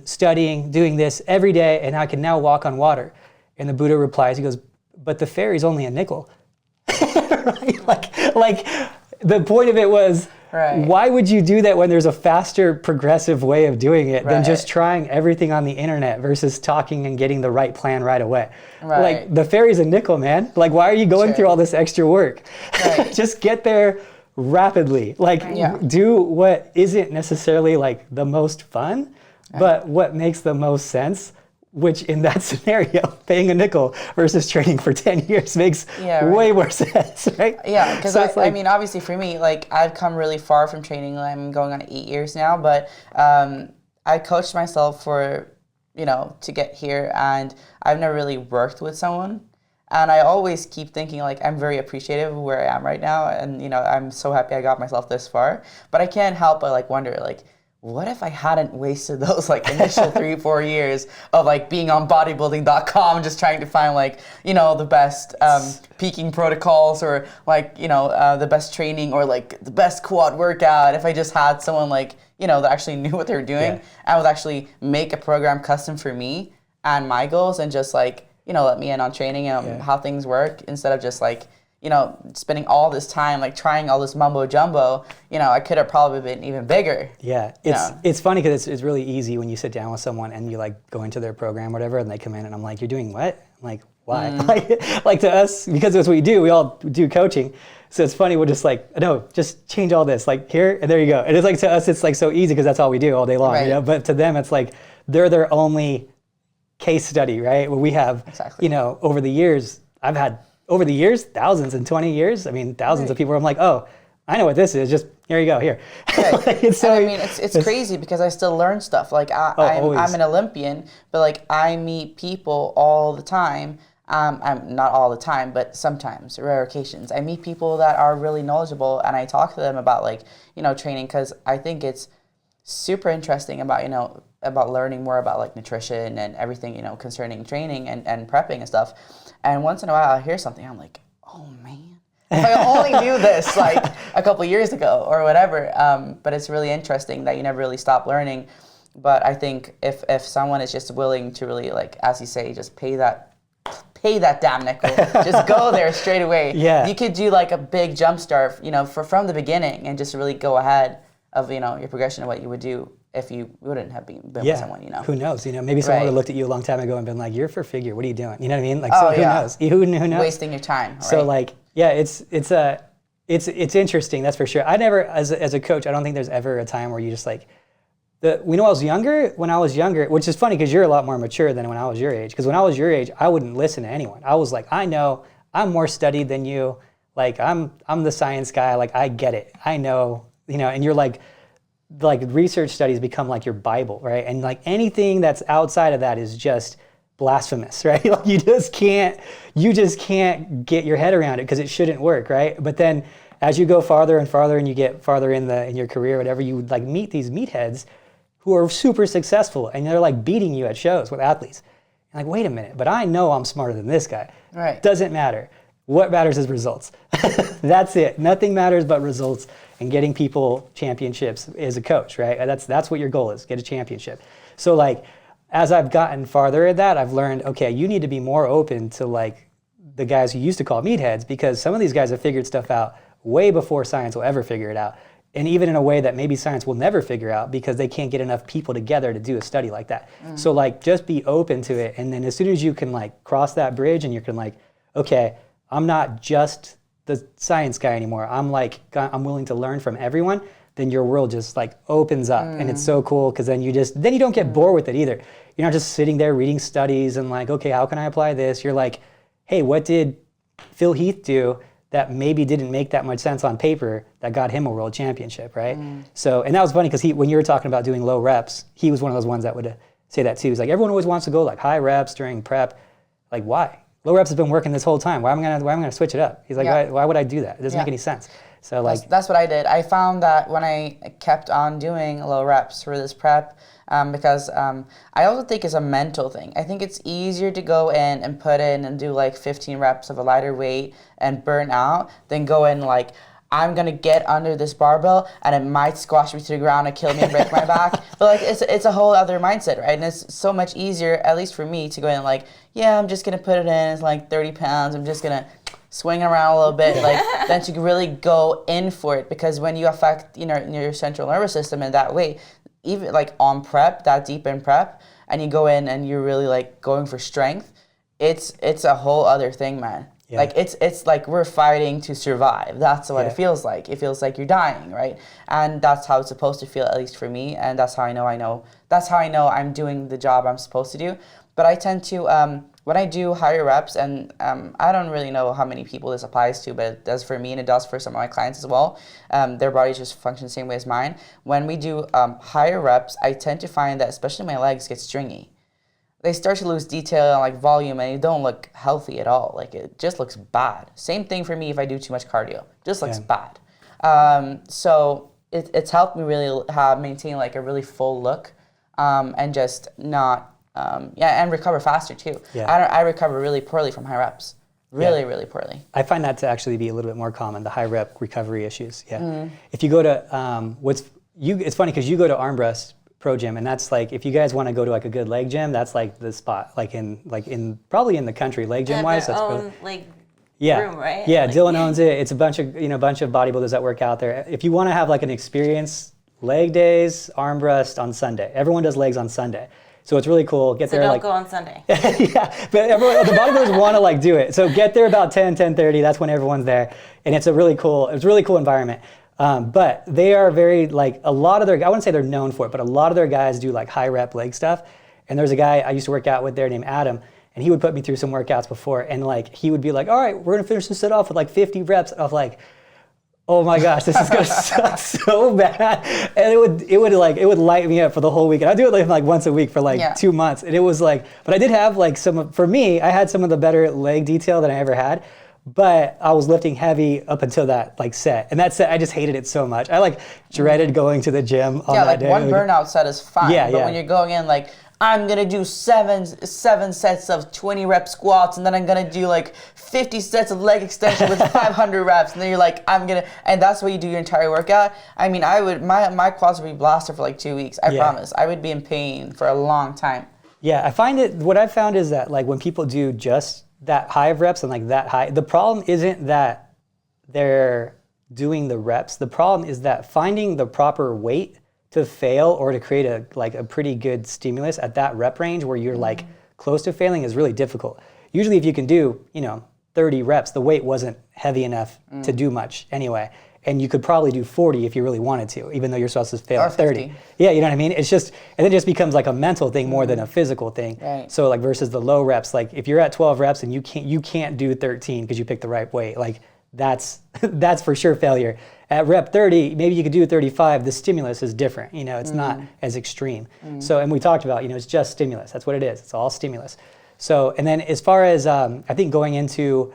studying, doing this every day, and I can now walk on water. And the Buddha replies, he goes, but the ferry's only a nickel. Right? Like the point of it was, why would you do that when there's a faster, progressive way of doing it than just trying everything on the internet versus talking and getting the right plan right away? Like the ferry's a nickel, man. Like, why are you going through all this extra work? Just get there rapidly. Like, do what isn't necessarily like the most fun, but what makes the most sense. Which in that scenario, paying a nickel versus training for 10 years makes way more sense, right? Yeah, because I mean, obviously for me, like I've come really far from training. I'm going on 8 years now, but I coached myself for, to get here, and I've never really worked with someone. And I always keep thinking like I'm very appreciative of where I am right now, and I'm so happy I got myself this far. But I can't help but like wonder like, what if I hadn't wasted those like initial 3-4 years of like being on bodybuilding.com just trying to find like, the best peaking protocols or like, the best training or like the best quad workout. If I just had someone like, that actually knew what they were doing and would actually make a program custom for me and my goals and just like, let me in on training and how things work instead of just like, spending all this time like trying all this mumbo jumbo, I could have probably been even bigger. Yeah, it's funny because it's really easy when you sit down with someone and you like go into their program or whatever, and they come in and I'm like, you're doing what? I'm like, why? Like to us, because that's what we do. We all do coaching. So it's funny. We're just like, no, just change all this, like here and there you go. And it's like to us, it's like so easy because that's all we do all day long. But to them, it's like they're their only case study, right? Where we have, over the years, I've had. Over the years, thousands in 20 years, thousands of people where I'm like, oh, I know what this is, just here you go, here. It's crazy because I still learn stuff. Like I'm an Olympian, but like I meet people all the time. I'm not all the time, but sometimes, rare occasions. I meet people that are really knowledgeable and I talk to them about like, training because I think it's super interesting about, about learning more about like nutrition and everything, concerning training and prepping and stuff. And once in a while I hear something, I'm like, oh man, if I only knew this like a couple years ago or whatever. But it's really interesting that you never really stop learning. But I think if someone is just willing to really like, as you say, just pay that damn nickel, just go there straight away. You could do like a big jump start, from the beginning and just really go ahead of, your progression of what you would do if you wouldn't have been with someone, Who knows? Maybe someone would have looked at you a long time ago and been like, "You're for figure. What are you doing?" You know what I mean? Like, who knows? Who knows? Wasting your time. Right? So like, it's interesting. That's for sure. I never, as a coach, I don't think there's ever a time where you just like, when I was younger, which is funny because you're a lot more mature than when I was your age. Because when I was your age, I wouldn't listen to anyone. I was like, I know, I'm more studied than you. Like, I'm the science guy. Like, I get it. I know, and you're like research studies become like your Bible, right? And like anything that's outside of that is just blasphemous, right? Like you just can't get your head around it because it shouldn't work, right? But then as you go farther and farther and you get farther in your career, whatever, you would like meet these meatheads who are super successful and they're like beating you at shows with athletes. And like, wait a minute, but I know I'm smarter than this guy. Right. Doesn't matter. What matters is results. That's it. Nothing matters but results. And getting people championships as a coach, right? That's what your goal is, get a championship. So like, as I've gotten farther at that, I've learned, okay, you need to be more open to like the guys who used to call meatheads, because some of these guys have figured stuff out way before science will ever figure it out. And even in a way that maybe science will never figure out, because they can't get enough people together to do a study like that. So like, just be open to it. And then as soon as you can like cross that bridge and you can like, okay, I'm not just the science guy anymore. I'm willing to learn from everyone. Then your world just like opens up, and it's so cool, because then you don't get bored with it either. You're not just sitting there reading studies and like, okay, how can I apply this? You're like, hey, what did Phil Heath do that maybe didn't make that much sense on paper that got him a world championship, right? So, and that was funny, because when you were talking about doing low reps, he was one of those ones that would say that too. He's like, everyone always wants to go like high reps during prep. Like, why? Low reps has been working this whole time. Why am I gonna switch it up? He's like, why would I do that? It doesn't make any sense. So like, that's what I did. I found that when I kept on doing low reps for this prep, because I also think it's a mental thing. I think it's easier to go in and put in and do like 15 reps of a lighter weight and burn out than go in like, I'm gonna get under this barbell and it might squash me to the ground and kill me and break my back. But like, it's a whole other mindset, right? And it's so much easier, at least for me, to go in like, yeah, I'm just gonna put it in. It's like 30 pounds. I'm just gonna swing around a little bit, like then to really go in for it. Because when you affect your central nervous system in that way, even like on prep, that deep in prep, and you go in and you're really like going for strength, it's a whole other thing, man. Yeah. Like it's like we're fighting to survive. That's what it feels like. It feels like you're dying, right? And that's how it's supposed to feel, at least for me. And that's how I know. That's how I know I'm doing the job I'm supposed to do. But I tend to when I do higher reps, and I don't really know how many people this applies to, but it does for me and it does for some of my clients as well. Their bodies just function the same way as mine. When we do higher reps, I tend to find that especially my legs get stringy. They start to lose detail and like volume, and they don't look healthy at all. Like, it just looks bad. Same thing for me if I do too much cardio. Just looks bad. So it's helped me really maintain like a really full look, and just not and recover faster too. I recover really poorly from high reps. Really poorly. I find that to actually be a little bit more common, the high rep recovery issues. If you go to it's funny because you go to Arm Breast Pro Gym, and that's like, if you guys want to go to like a good leg gym, that's like the spot, like in probably in the country, leg gym wise. That's own, like, room, right? Yeah, like, Dylan owns it. It's a bunch of bodybuilders that work out there. If you want to have like an experience, leg days, arm breast on Sunday. Everyone does legs on Sunday. So it's really cool. Get there don't like, go on Sunday. Yeah, but the bodybuilders want to like do it. So get there about 10:30. That's when everyone's there, and it's a really cool environment. But they are very like, a lot of their, I wouldn't say they're known for it, but a lot of their guys do like high rep leg stuff. And there's a guy I used to work out with there named Adam, and he would put me through some workouts before, and like he would be like, all right, we're gonna finish this set off with like 50 reps of like, oh my gosh, this is gonna suck so bad. And it would light me up for the whole week. And I do it like once a week for like 2 months. And it was like, but I did have like for me, I had some of the better leg detail that I ever had. But I was lifting heavy up until that like set. And that set, I just hated it so much. I like dreaded going to the gym on that day. Yeah, like one burnout set is fine. But when you're going in like, I'm gonna do seven sets of 20 rep squats, and then I'm gonna do like 50 sets of leg extension with 500 reps, and then you're like, and that's what you do your entire workout. I mean, my quads would be blasted for like 2 weeks. I promise. I would be in pain for a long time. Yeah, what I've found is that like when people do just that high of reps and like that high, the problem isn't that they're doing the reps. The problem is that finding the proper weight to fail or to create a pretty good stimulus at that rep range where you're like close to failing is really difficult. Usually if you can do, 30 reps, the weight wasn't heavy enough to do much anyway. And you could probably do 40 if you really wanted to, even though you're supposed to fail at 30. Yeah, you know what I mean? It's just, and it just becomes like a mental thing more than a physical thing. Right. So like versus the low reps, like if you're at 12 reps and you can't do 13 because you picked the right weight, like that's for sure failure. At rep 30, maybe you could do 35. The stimulus is different. It's not as extreme. So, and we talked about, it's just stimulus. That's what it is. It's all stimulus. So, and then as far as I think going into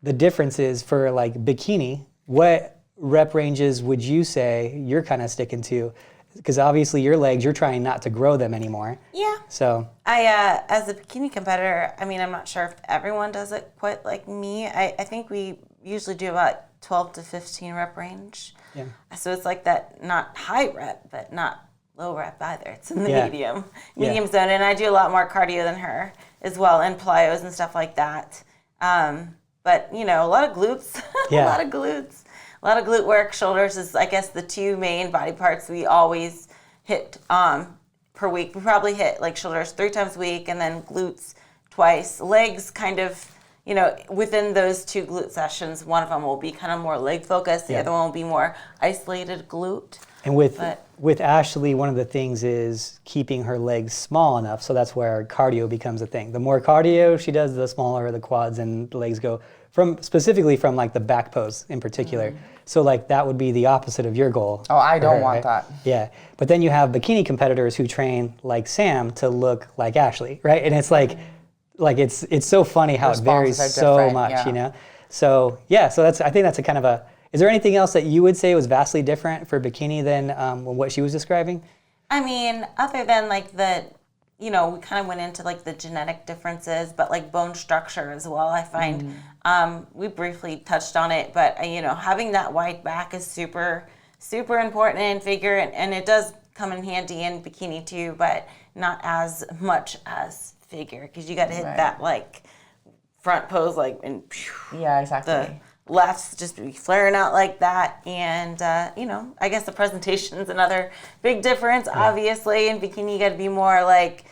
the differences for like bikini, what rep ranges would you say you're kind of sticking to? Because obviously your legs, you're trying not to grow them anymore. Yeah. So I, as a bikini competitor, I mean, I'm not sure if everyone does it quite like me. I think we usually do about 12 to 15 rep range. Yeah. So it's like that, not high rep, but not low rep either. It's in the medium zone. And I do a lot more cardio than her as well, and plyos and stuff like that. But you know, a lot of glutes, Yeah. a lot of glute work. Shoulders is, I guess, the two main body parts we always hit per week. We probably hit like shoulders 3 times a week, and then glutes twice. Legs kind of, you know, within those 2 glute sessions, one of them will be kind of more leg focused. The other one will be more isolated glute. And with Ashley, one of the things is keeping her legs small enough, so that's where cardio becomes a thing. The more cardio she does, the smaller the quads and the legs go, specifically from like the back pose in particular. So like that would be the opposite of your goal. Oh, I don't want that. Yeah, but then you have bikini competitors who train like Sam to look like Ashley, right? And it's like it's so funny how it varies so much, you know? So yeah, so I think that's a kind of a. Is there anything else that you would say was vastly different for bikini than what she was describing? I mean, other than like you know, we kind of went into like the genetic differences, but like bone structure as well. I find we briefly touched on it, but you know, having that wide back is super, super important in figure, and it does come in handy in bikini too, but not as much as figure, because you got to hit that like front pose, like and yeah, exactly. The lefts just be flaring out like that, and you know, I guess the presentation's another big difference. Obviously, in bikini, you got to be more like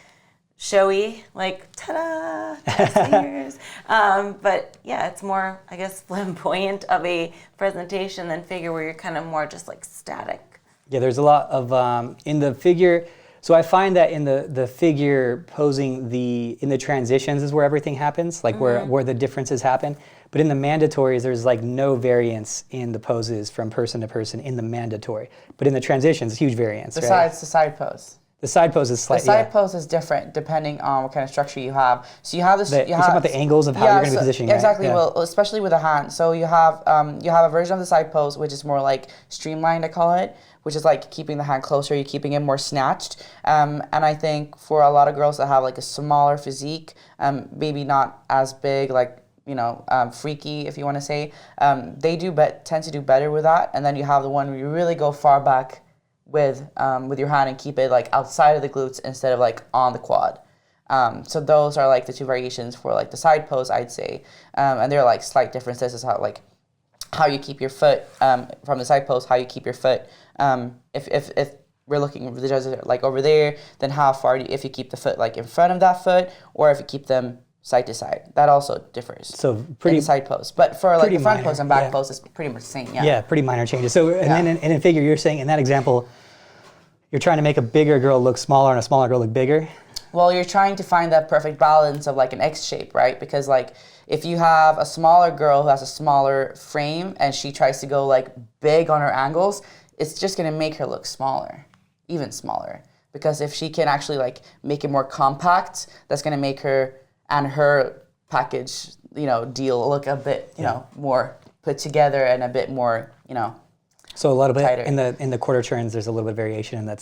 showy, like ta-da, fingers. But yeah, it's more, I guess, flamboyant of a presentation than figure, where you're kind of more just like static. Yeah, there's a lot of in the figure. So I find that in the figure posing, in the transitions is where everything happens, like where the differences happen. But in the mandatories, there's like no variance in the poses from person to person in the mandatory. But in the transitions, huge variance. Besides the side pose. The side pose is slightly. The side pose is different depending on what kind of structure you have. So you have this. You're talking about the angles of how you're going to be positioning. Exactly. Right? Well, especially with a hand. So you have a version of the side pose which is more like streamlined, I call it, which is like keeping the hand closer, you're keeping it more snatched. And I think for a lot of girls that have like a smaller physique, maybe not as big, like, you know, freaky, if you want to say, they tend to do better with that. And then you have the one where you really go far back with your hand and keep it like outside of the glutes instead of like on the quad. So those are like the 2 variations for like the side pose, I'd say. And there are like slight differences as how you keep your foot from the side pose, how you keep your foot. If we're looking, the judges are like over there, then how far if you keep the foot like in front of that foot, or if you keep them side to side. That also differs. So pretty in side pose. But for like the front minor, pose and back pose, it's pretty much the same. Yeah. Yeah, pretty minor changes. So and then in figure, you're saying in that example, you're trying to make a bigger girl look smaller and a smaller girl look bigger? Well, you're trying to find that perfect balance of like an X shape, right? Because like if you have a smaller girl who has a smaller frame and she tries to go like big on her angles, it's just going to make her look smaller, even smaller. Because if she can actually like make it more compact, that's going to make her and her package, you know, deal look a bit, you know, more put together and a bit more, you know, so a little bit tighter. in the quarter turns, there's a little bit of variation in that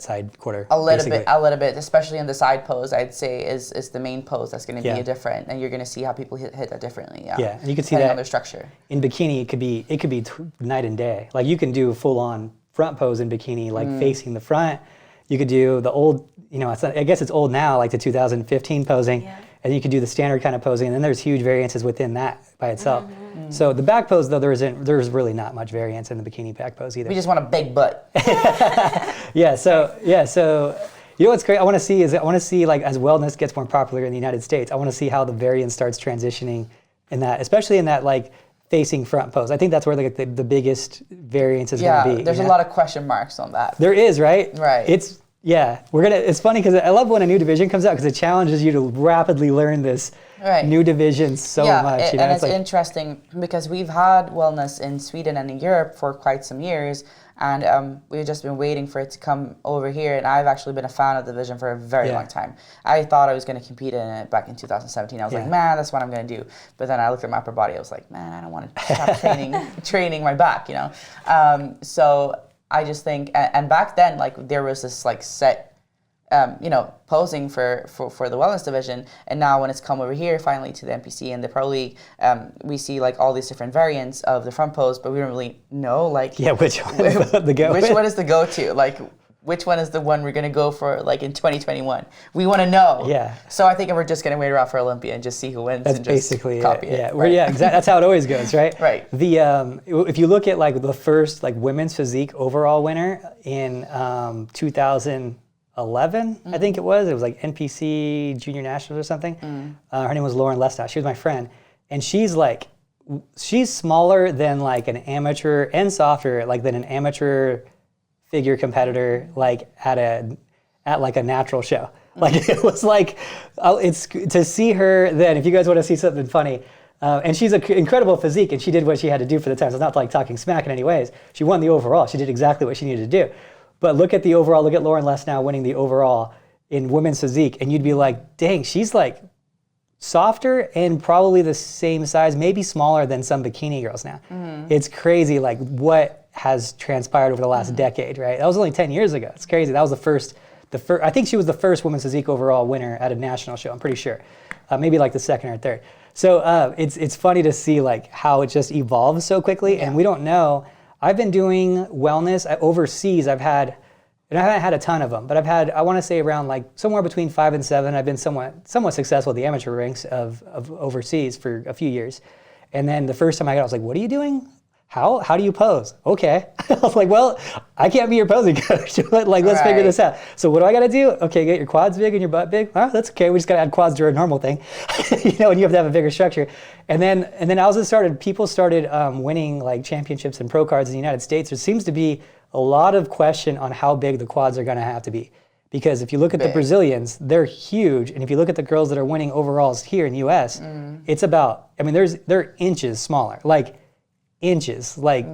side quarter. A little bit, especially in the side pose, I'd say is the main pose that's going to be different, and you're going to see how people hit that differently. Yeah, and you can see depending that on their structure. In bikini, it could be night and day. Like you can do a full on front pose in bikini, like facing the front. You could do the old, you know, I guess it's old now, like the 2015 posing. Yeah. And you could do the standard kind of posing, and then there's huge variances within that by itself. So the back pose, though, there's really not much variance in the bikini back pose either. We just want a big butt. So you know what's great? I want to see like as wellness gets more popular in the United States, I want to see how the variance starts transitioning in that, especially in that like facing front pose. I think that's where the biggest variance is going to be. Yeah, there's a lot of question marks on that. There is, right? Right. It's funny because I love when a new division comes out because it challenges you to rapidly learn this new division so much. And it's interesting because we've had wellness in Sweden and in Europe for quite some years, and we've just been waiting for it to come over here, and I've actually been a fan of the division for a very long time. I thought I was going to compete in it back in 2017. I was like, man, that's what I'm going to do. But then I looked at my upper body, I was like, man, I don't want to stop training my back, you know. So I just think, and back then, like there was this like set, you know, posing for the wellness division, and now when it's come over here finally to the NPC and the Pro League, we see like all these different variants of the front pose, but we don't really know like which one is the go. Which one is the go-to? Like which one is the one we're going to go for like in 2021. We want to know. Yeah. So I think we're just going to wait around for Olympia and just see who wins. That's and just basically copy it. it. Yeah, yeah, exactly. That's how it always goes, right? Right. If you look at like the first like women's physique overall winner in 2011, I think it was like NPC Junior Nationals or something. Her name was Lauren Lestat. She was my friend, and she's smaller than like an amateur and softer like than an amateur figure competitor like at like a natural show. Like it was like, it's to see her then, if you guys want to see something funny, and she's an incredible physique and she did what she had to do for the time. So it's not like talking smack in any ways. She won the overall. She did exactly what she needed to do. But look at the overall, look at Lauren Lestat winning the overall in women's physique, and you'd be like, dang, she's like softer and probably the same size, maybe smaller than some bikini girls now. It's crazy like what has transpired over the last decade, right? That was only 10 years ago. It's crazy. That was the first, I think she was the first women's physique overall winner at a national show, I'm pretty sure. Maybe like the second or third. So it's funny to see like how it just evolves so quickly, and we don't know. I've been doing wellness overseas. I haven't had a ton of them, but I've had, I want to say around like somewhere between 5 and 7. I've been somewhat successful at the amateur ranks of overseas for a few years. And then the first time I got, I was like, what are you doing? How do you pose? Okay. I was like, well, I can't be your posing coach. Like, let's figure this out. So what do I got to do? Okay, get your quads big and your butt big. Oh, that's okay. We just got to add quads to a normal thing. And you have to have a bigger structure. And then people started winning like championships and pro cards in the United States. There seems to be a lot of question on how big the quads are going to have to be. Because if you look at the Brazilians, they're huge. And if you look at the girls that are winning overalls here in the US, it's about, they're inches smaller. Like, inches, like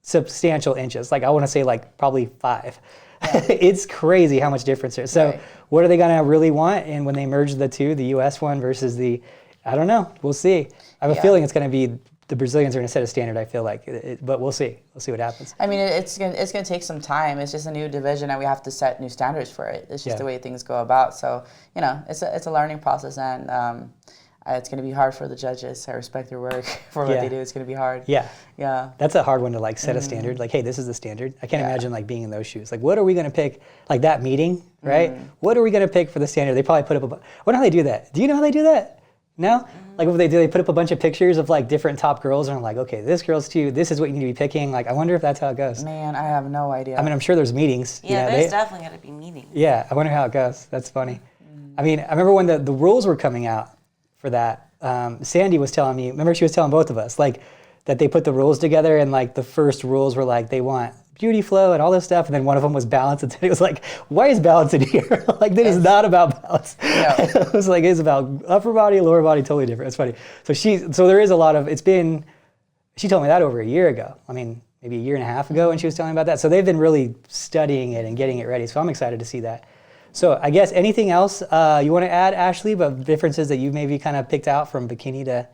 substantial inches. Like I want to say like probably 5. It's crazy how much difference there is. So what are they going to really want? And when they merge the two, the US one versus I don't know. We'll see. I have a feeling it's going to be the Brazilians are going to set a standard, I feel like. But we'll see. We'll see what happens. It's going to take some time. It's just a new division and we have to set new standards for it. It's just the way things go about. So, it's a learning process, and it's going to be hard for the judges. I respect their work for what they do. It's going to be hard. Yeah. That's a hard one to like set a standard. Like, hey, this is the standard. I can't imagine like being in those shoes. Like, what are we going to pick? Like that meeting, right? What are we going to pick for the standard? They probably put up I wonder how they do that. Do you know how they do that? No? Like what they do, they put up a bunch of pictures of like different top girls, and I'm like, okay, this girl's too, this is what you need to be picking. Like, I wonder if that's how it goes. Man, I have no idea. I'm sure there's meetings. Yeah, there's definitely got to be meetings. Yeah, I wonder how it goes. That's funny. I remember when the rules were coming out for that, Sandy was telling me, remember she was telling both of us, like that they put the rules together, and like the first rules were like they want beauty flow and all this stuff, and then one of them was balance, and it was like, why is balance in here? Like this is not about balance. No. It was like, it's about upper body, lower body, totally different. It's funny. So there is a lot of, she told me that over a year ago. Maybe a year and a half ago when she was telling me about that. So they've been really studying it and getting it ready. So I'm excited to see that. So I guess anything else you want to add, Ashley, about differences that you maybe kind of picked out from bikini to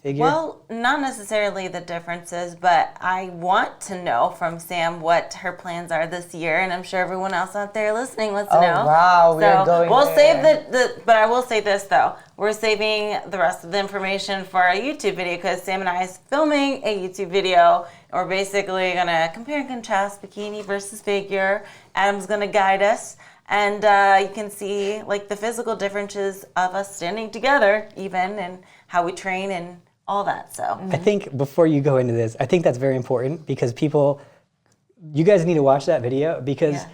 figure? Well, not necessarily the differences, but I want to know from Sam what her plans are this year, and I'm sure everyone else out there listening wants to know. Oh, wow, we're going We'll there. save but I will say this, though. We're saving the rest of the information for our YouTube video, because Sam and I is filming a YouTube video, and we're basically going to compare and contrast bikini versus figure. Adam's going to guide us. And you can see like the physical differences of us standing together even, and how we train and all that. So I think before you go into this, I think that's very important, because you guys need to watch that video, because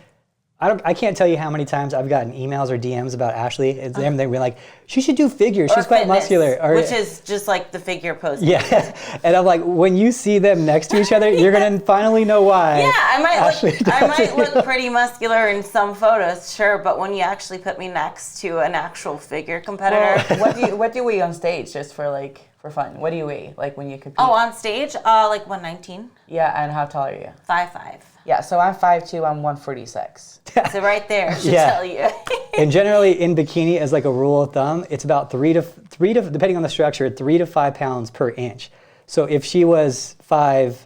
I can't tell you how many times I've gotten emails or DMs about Ashley. It's them, they're like, she should do figure. She's quite muscular. Which is just like the figure pose. Yeah. And I'm like, when you see them next to each other, you're going to finally know why. Yeah, I might look pretty muscular in some photos, sure, but when you actually put me next to an actual figure competitor. Well, what do you weigh on stage, just for fun? What do you weigh, like when you compete? Oh, on stage? Like 119. Yeah, and how tall are you? 5'5". Yeah, so I'm 5'2", I'm 146. So right there should tell you. And generally in bikini, as like a rule of thumb, it's about 3 to depending on the structure, 3 to 5 pounds per inch. So if she was 5'2",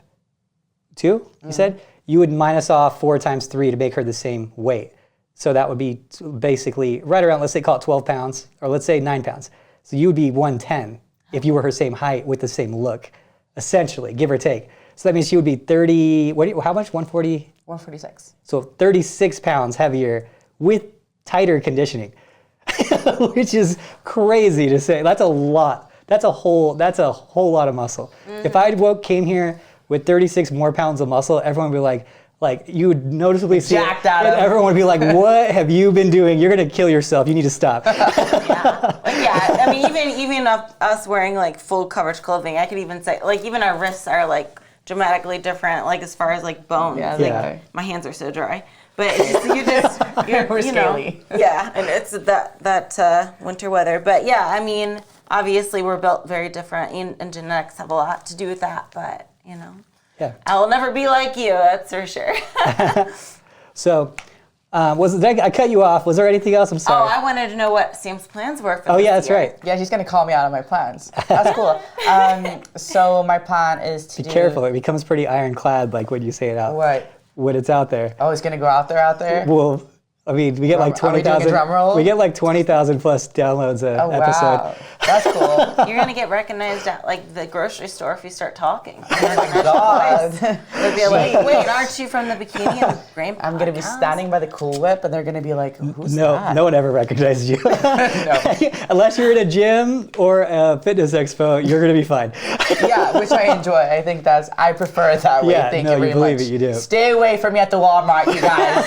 you said, you would minus off 4 times 3 to make her the same weight. So that would be basically right around, let's say call it 12 pounds, or let's say 9 pounds. So you would be 110 if you were her same height with the same look, essentially, give or take. So that means she would be 30, how much, 140? 146. So 36 pounds heavier with tighter conditioning, which is crazy to say. That's a lot. That's a whole lot of muscle. If I came here with 36 more pounds of muscle, everyone would be like you would noticeably see jacked it, out and of. everyone would be like, what have you been doing? You're gonna kill yourself. You need to stop. I mean, even us wearing like full coverage clothing, I could even say like even our wrists are like dramatically different, like as far as like bones. Yeah, like, my hands are so dry. But it's just you're We're you scaly. know, yeah, and it's that winter weather. But yeah, I mean, obviously we're built very different, and genetics have a lot to do with that. But you know, Yeah. I will never be like you. That's for sure. So, I cut you off. Was there anything else? I'm Oh, sorry. I wanted to know what Sam's plans were for Oh, this yeah, that's year. right. Yeah, she's gonna call me out on my plans. That's cool. So my plan is to Be careful. It becomes pretty ironclad, like when you say it out. What? When it's out there. Oh, it's gonna go out there. Well, I mean, we get like Are we doing a 20,000. drum roll? We get like 20,000 plus downloads a Oh episode. wow, that's cool. You're gonna get recognized at like the grocery store if you start talking. Oh my god. They'll be like, wait, aren't you from the Bikini and Grain I'm gonna be podcast?" standing by the Cool Whip, and they're gonna be like, "Who's that?" No one ever recognizes you. No. Unless you're in a gym or a fitness expo, you're gonna be fine. Yeah, which I enjoy. I think I prefer it that way. Yeah, Thank no, you you very believe much. it, you do. Stay away from me at the Walmart, you guys.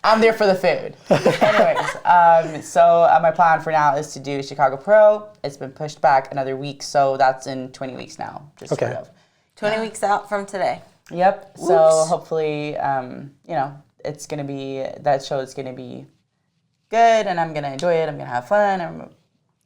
I'm there for the food. Anyways, so my plan for now is to do Chicago Pro. It's been pushed back another week, so that's in 20 weeks now. Just Okay. sort of. 20 weeks out from today. Yep. So Whoops. hopefully, it's gonna be that show is gonna be good, and I'm gonna enjoy it. I'm gonna have fun.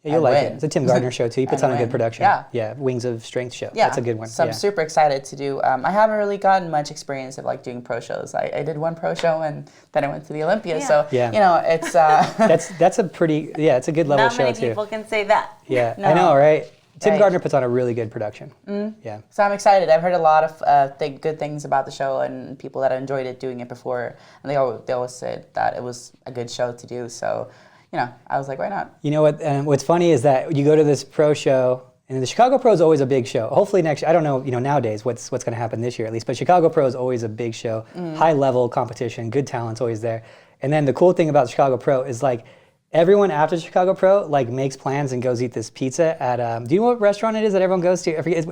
Yeah, you'll and like win. it. It's a Tim Gardner show too. He puts And on a good win. production. Yeah. Yeah, Wings of Strength show. Yeah, That's a good one. So yeah. I'm super excited to do. I haven't really gotten much experience of like doing pro shows. I did one pro show, and then I went to the Olympia. Yeah. So Yeah. it's That's a pretty, it's a good level Not show many too. people can say that. Yeah, No. I know, right? Tim Right. Gardner puts on a really good production. Yeah. So I'm excited. I've heard a lot of good things about the show, and people that enjoyed it doing it before, and they always said that it was a good show to do. So, I was like, why not? You know what? What's funny is that you go to this pro show, and the Chicago Pro is always a big show. Hopefully next year, I don't know, nowadays what's going to happen this year at least, but Chicago Pro is always a big show, high level competition, good talent's always there. And then the cool thing about Chicago Pro is like everyone after Chicago Pro like makes plans and goes eat this pizza at. Do you know what restaurant it is that everyone goes to? I forget.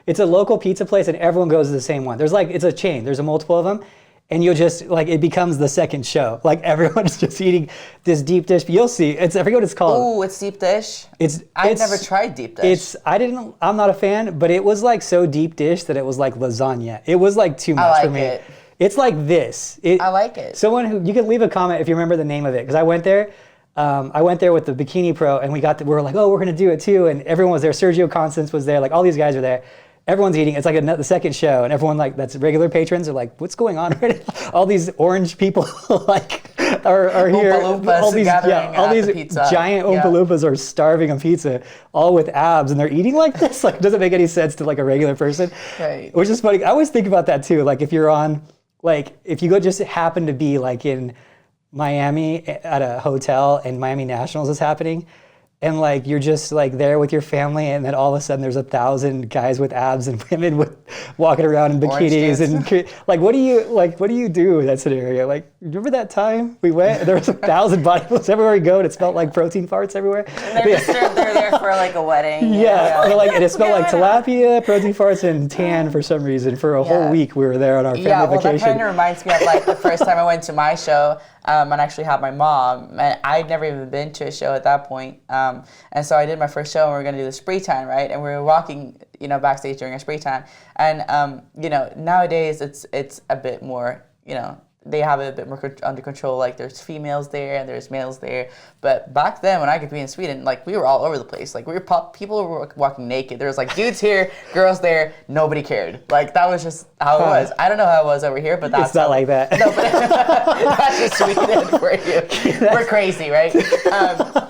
It's a local pizza place, and everyone goes to the same one. It's a chain. There's a multiple of them. And you'll just, it becomes the second show. Like, everyone's just eating this deep dish. You'll see. I forget what it's called. Ooh, it's deep dish. I've never tried deep dish. I'm not a fan, but it was like so deep dish that it was like lasagna. It was like too much for me. it. It's like this. I like it. You can leave a comment if you remember the name of it. Because I went there. I went there with the Bikini Pro, and we were like, oh, we're going to do it too. And everyone was there. Sergio Constance was there. Like, all these guys were there. Everyone's eating. It's like the second show, and everyone that's regular patrons are like, "What's going on right now?" All these orange people are here. Oompa Loompas all gathering these at the pizza. giant Oompa Loompas are starving on pizza, all with abs, and they're eating like this. Like, it doesn't make any sense to like a regular person. Right. Which is funny. I always think about that too. Like if you're on, if you just happen to be like in Miami at a hotel and Miami Nationals is happening. And you're just there with your family, and then all of a sudden there's 1,000 guys with abs and women walking around in bikinis, and what do you do in that scenario? Remember that time we went? There was 1,000 bodybuilders everywhere we go, and it smelled like protein farts everywhere. And they're there for a wedding. Yeah. And it smelled like tilapia, protein farts, and tan for some reason. For a whole week we were there on our family vacation. That kind of reminds me of the first time I went to my show. And actually had my mom, and I'd never even been to a show at that point. And so I did my first show, and we were gonna do the spray tan, right? And we were walking, backstage during a spray tan. And nowadays it's a bit more, they have it a bit more under control. There's females there and there's males there. But back then, when I could be in Sweden, we were all over the place. People were walking naked. There was dudes here, girls there. Nobody cared. That was just how it was. I don't know how it was over here, but that's it's not like that. No, but that's just Sweden for you. We're crazy, right?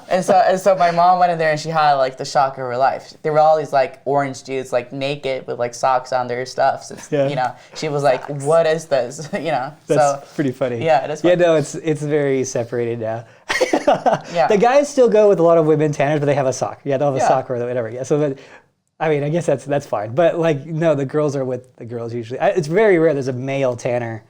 And so my mom went in there and she had the shock of her life. There were all these orange dudes naked with socks on their stuff. So, she was like, "What is this?" That's pretty funny. Yeah, it is funny. Yeah, no, it's very separated now. Yeah. The guys still go with a lot of women tanners, but they have a sock. Yeah, they'll have a sock or whatever. Yeah, so I guess that's fine. But no, the girls are with the girls usually. It's very rare there's a male tanner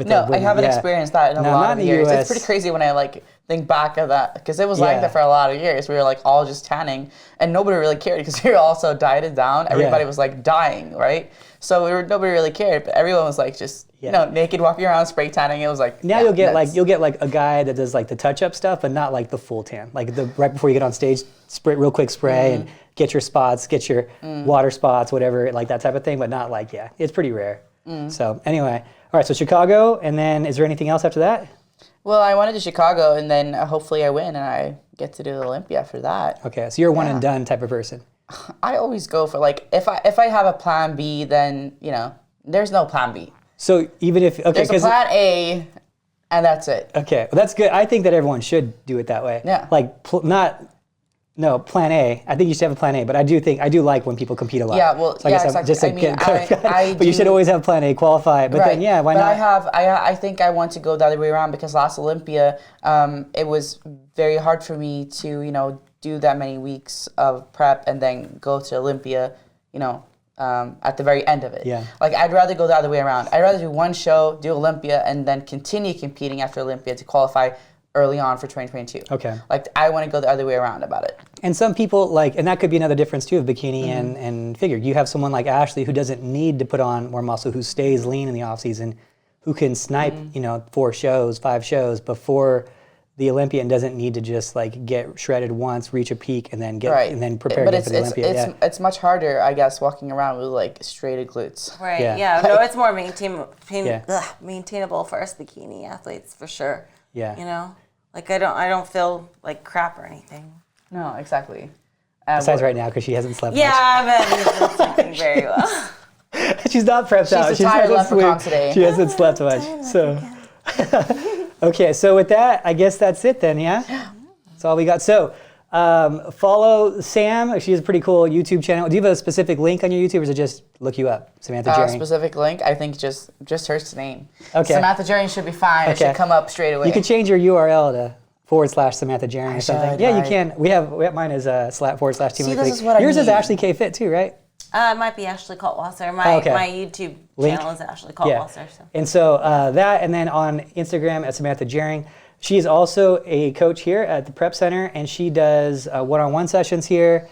No, I haven't experienced that in a lot of years. US. It's pretty crazy when I like think back of that because it was like that for a lot of years. We were like all just tanning and nobody really cared because we were all so dieted down. Everybody was like dying, right? So nobody really cared, but everyone was like just naked, walking around, spray tanning. It was like now you'll get like a guy that does like the touch up stuff, but not like the full tan. Like right before you get on stage, real quick spray and get your spots, get your water spots, whatever, like that type of thing. But not like it's pretty rare. So anyway, all right. So Chicago, and then is there anything else after that? Well, I went to Chicago, and then hopefully I win, and I get to do Olympia for that. Okay, so you're a one and done type of person. I always go for like if I have a plan B, then there's no plan B. So even if there's a plan A, and that's it. Okay, well that's good. I think that everyone should do it that way. Yeah. Like plan A. I think you should have a plan A, but I do like when people compete a lot. Yeah, well, so I guess exactly. But you should always have plan A, qualify. But then why not? I think I want to go the other way around because last Olympia, it was very hard for me to do that many weeks of prep and then go to Olympia, at the very end of it. Yeah. Like I'd rather go the other way around. I'd rather do one show, do Olympia, and then continue competing after Olympia to qualify early on for 2022. Okay. Like I want to go the other way around about it. And some people and that could be another difference too of bikini and figure. You have someone like Ashley who doesn't need to put on more muscle, who stays lean in the off season, who can snipe 4 shows, 5 shows before the Olympia and doesn't need to just like get shredded once, reach a peak, and then and then prepare again for the Olympia. It's much harder, I guess, walking around with like straighted glutes. Right. Yeah. No, it's more maintainable for us bikini athletes for sure. Yeah. Like I don't feel like crap or anything. No, exactly. Besides right now because she hasn't slept much. Yeah, I've been sleeping very well. She's not prepped out. She's a tired leprechaun today. She hasn't slept much. So. Okay, so with that, I guess that's it then, yeah? That's all we got. So follow Sam. She has a pretty cool YouTube channel. Do you have a specific link on your YouTube, or is it just look you up, Samantha Jerring? Specific link? I think just her name. Okay. Samantha Jerring should be fine. It should come up straight away. You could change your URL to /Samantha Jerring or something. Yeah, you can. We have mine is /Team. See, this is what yours I is need. Ashley K Fit too, right? It might be Ashley Kaltwasser. My YouTube channel is Ashley Kaltwasser. So. And so that, and then on Instagram at Samantha Jerring. She is also a coach here at the Prep Center, and she does one-on-one sessions here,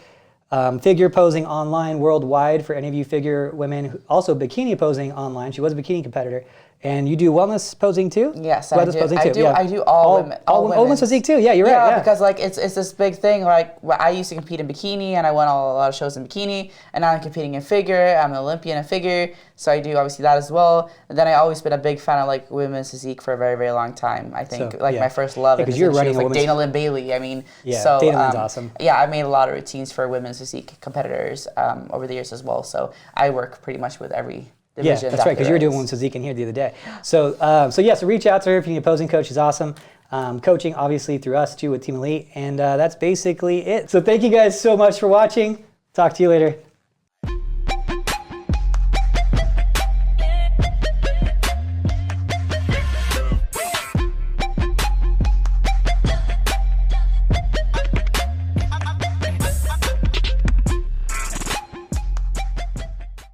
figure posing online worldwide for any of you figure women, also bikini posing online. She was a bikini competitor. And you do wellness posing too? Yes, wellness posing too. I do all women. All women's physique too. Yeah, you're right. Yeah, because like it's this big thing. Like I used to compete in bikini, and I won a lot of shows in bikini, and now I'm competing in figure. I'm an Olympian in figure, so I do obviously that as well. And then I always been a big fan of like women's physique for a very, very long time. I think my first love because you're running like Dana Lynn Bailey. I mean, so Dana Lynn's awesome. Yeah, I made a lot of routines for women's physique competitors over the years as well. So I work pretty much with every. Yeah, that's right, because you were doing women's physique in here the other day. So, so reach out to her if you need a posing coach. She's awesome. Coaching, obviously, through us, too, with Team Elite. And that's basically it. So thank you guys so much for watching. Talk to you later.